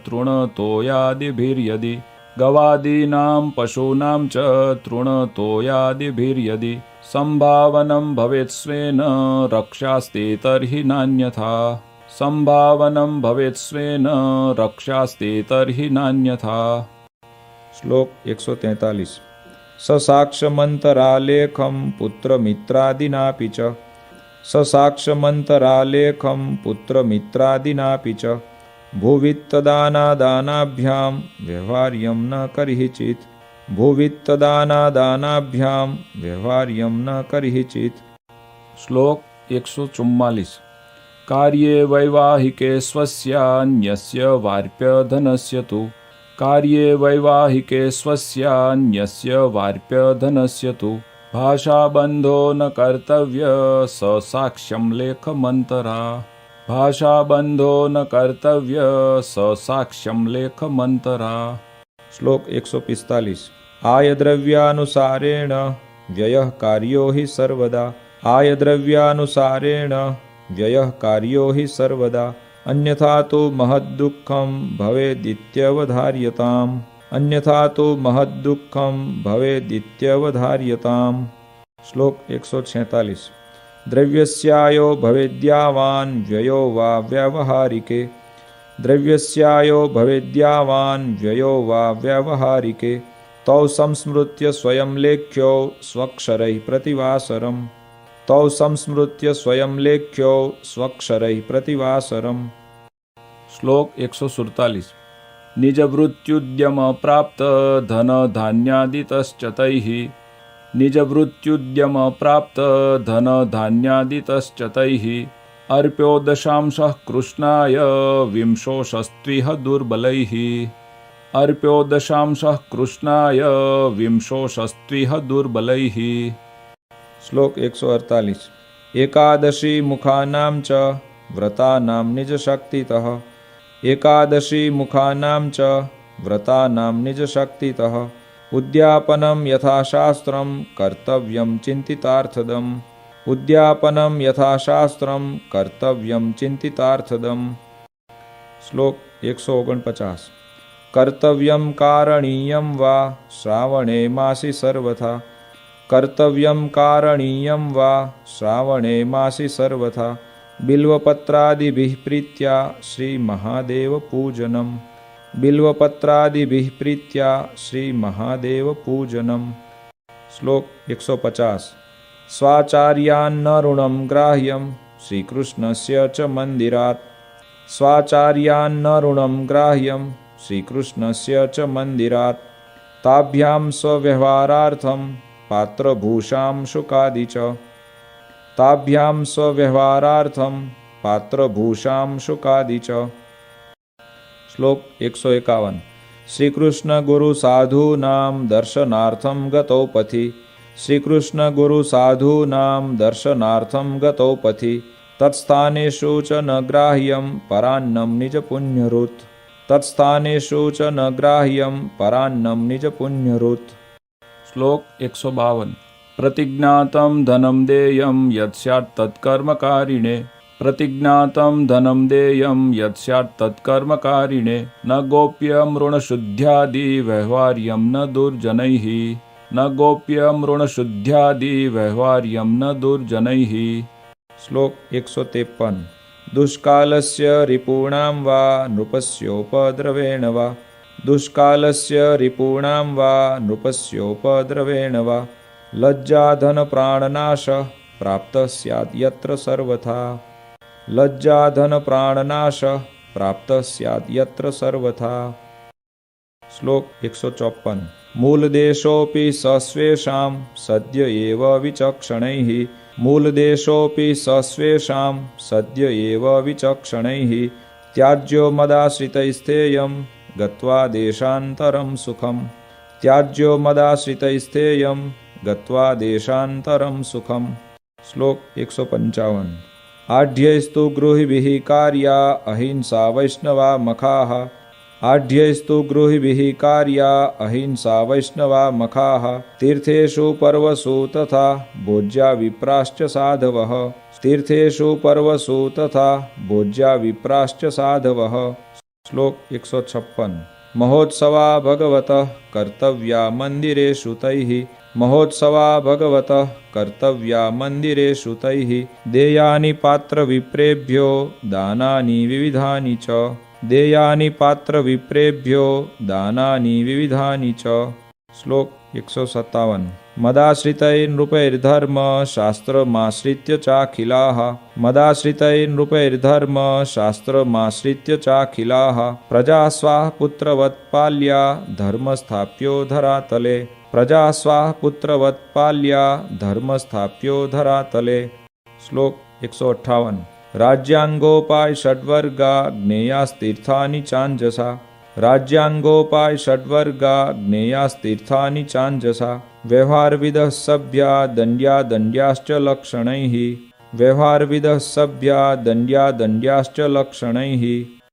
तृणतोयादिभिर्यदि। गवादीनां पशूनां च तृणतोयादिभिर्यदि संभावनं भवेत् स्वेन रक्षास्ते तर्हि नान्यथा। संभावनं भवेत् स्वेन रक्षास्ते तर्हि नान्यथा। श्लोक 143 ससाक्षमन्तरालेखं पुत्रमित्रादिनापि च। ससाक्षमन्तरालेखं पुत्रमित्रादिनापि च भुवित्तदानादानाभ्यां व्यवहार्यं न कर्हिचित्। भुवित्तदानादानाभ्यां व्यवहार्यं न कर्हिचित्। श्लोक 144 कार्ये वैवाहिके स्वस्यान्यस्य वार्प्यधनस्य तु। कार्ये वैवाहिके स्वस्यान्यस्य वार्प्यधनस्य तु भाषाबन्धो न कर्तव्य स साक्ष्यं लेखमन्तरा। भाषाबन्धो न कर्तव्य स साक्ष्यं लेखमन्तरा। श्लोक 145 आयद्रव्यानुसारेण व्ययः कार्यो हि सर्वदा। आयद्रव्यानुसारेण व्ययः कार्यो हि सर्वदा अन्यथा तो महद्दुःखं भवेदित्यवधार्यताम्। अन्यथा तो महद्दुःखं भवेदित्यवधार्यताम्। श्लोक 146 द्रव्यस्यायो भवेद्यावान् व्ययो वा व्यावहारिके। द्रव्यस्यायो भवेद्यावान् व्ययो वा व्यावहारिके तौ संस्मृत्य स्वयं लेख्यो स्वक्षरैः प्रतिवासरम्। तौ संस्मृत्य स्वयं लेख्यो स्वक्षरैः प्रतिवासरम्। श्लोक 147 निजवृत्त्युद्यम प्राप्त धन धान्यादितश्च तैः। निजवृत्त्युद्यम प्राप्त धन धान्यादितश्च तैः अर्प्यो दशांशः कृष्णाय विंशोषस्त्विह दुर्बलैः। अर्प्यो दशांशः कृष्णाय विंशोषस्त्विह दुर्बलैः। श्लोक 148 एकादशी मुखानां च व्रतानां निजशक्तितः। एकादशी मुखानां च व्रतानां निजशक्तितः उद्यापनं यथाशास्त्रं कर्तव्यं चिन्तितार्थदम्। उद्यापनं यथाशास्त्रं कर्तव्यं चिन्तितार्थदम्। श्लोक 149 कर्तव्यं कारणीयं वा श्रावणे मासि सर्वथा। कर्तव्यं कारणीयं वा श्रावणे मासि सर्वथा बिल्वपत्रादिभिः प्रीत्या श्रीमहादेवपूजनम्। बिल्वपत्रादिभिः प्रीत्या श्रीमहादेवपूजनम्। श्लोक 150 स्वाचार्यान्न ऋणं ग्राह्यं श्रीकृष्णस्य च मन्दिरात्। स्वाचार्यान्न ऋणं ग्राह्यं श्रीकृष्णस्य च मन्दिरात् ताभ्यां स्वव्यवहारार्थं पात्रभूषां शुकादि च। ताभ्यां स्वव्यवहारार्थं पात्रभूषां शुकादि च। श्लोक 151 श्रीकृष्ण गुरु साधूनां दर्शनार्थं गतौ पथि। श्रीकृष्ण गुरु साधूनां दर्शनार्थं गतौ पथि तत्स्थानेषु च न ग्राह्यं परान्नं निजपुण्यरुत्। तत्स्थानेषु च न ग्राह्यं परान्नं निजपुण्यरुत्। श्लोक 152 प्रतिज्ञातं धनं देयं यत् स्यात् तत्कर्मकारिणे। प्रतिज्ञातं धनं देयं यत् स्यात् तत्कर्मकारिणे न गोप्यं ऋणशुद्ध्यादि व्यवहार्यं न दुर्जनैः। न गोप्यं ऋणशुद्ध्यादि व्यवहार्यं न दुर्जनैः। श्लोक 153 दुष्कालस्य रिपूणां वा नृपस्योपद्रवेण वा। दुष्कालस्य रिपूणां वा नृपस्योपद्रवेण वा लज्जाधनप्राणनाशः प्राप्तः स्यात् यत्र सर्वथा। लज्जाधनप्राणनाशः प्राप्तः स्यात् यत्र सर्वथा। श्लोक 154 मूलदेशोऽपि सस्वेषां सद्य एव विचक्षणैः। मूलदेशोऽपि सस्वेषां सद्य एव विचक्षणैः त्याज्यो मदाश्रितैस्तेयं गत्वा देशान्तरं सुखम् त्याज्यो मदाश्रितैस्तेयं गत्वा देशान्तरं सुखम् श्लोक 155 आढ्यैस्तु गृहिभिः कार्या अहिंसा वैष्णवा मखाः आढ्यैस्तु गृहिभिः कार्या अहिंसा वैष्णवा मखाः तीर्थेषु पर्वसु तथा भोज्या विप्राश्च साधवः तीर्थेषु पर्वसु तथा भोज्या विप्राश्च साधवः श्लोक 156 महोत्सवा भगवतः कर्तव्या मन्दिरेषु तैः महोत्सवा भगवतः कर्तव्या मन्दिरेषु तैः देयानि पात्रविप्रेभ्यो दानानि विविधानि च देयानि पात्रविप्रेभ्यो दानानि विविधानि च श्लोक 157 मदाश्रितैर्नृपैर्धर्म शास्त्रमाश्रित्य चाखिलाः मदाश्रितैर्नृपैर्धर्म शास्त्रमाश्रित्य चाखिलाः प्रजा स्वाः पुत्रवत्पाल्या धर्मस्थाप्यो धरातले प्रजा स्वाः पुत्रवत्पाल्या धर्मस्थाप्यो धरातले श्लोक 158 राज्यांगोपाय षड्वर्गा ज्ञेयास्तीर्थानि चाञ्जसा राज्यांगोपाय षड्वर्गा ज्ञेयास्तीर्थानि चाञ्जसा व्यवहारविदः सभ्या दण्ड्या दण्ड्याश्च लक्षणैः व्यवहारविदः सभ्या दण्ड्या दण्ड्याश्च लक्षणैः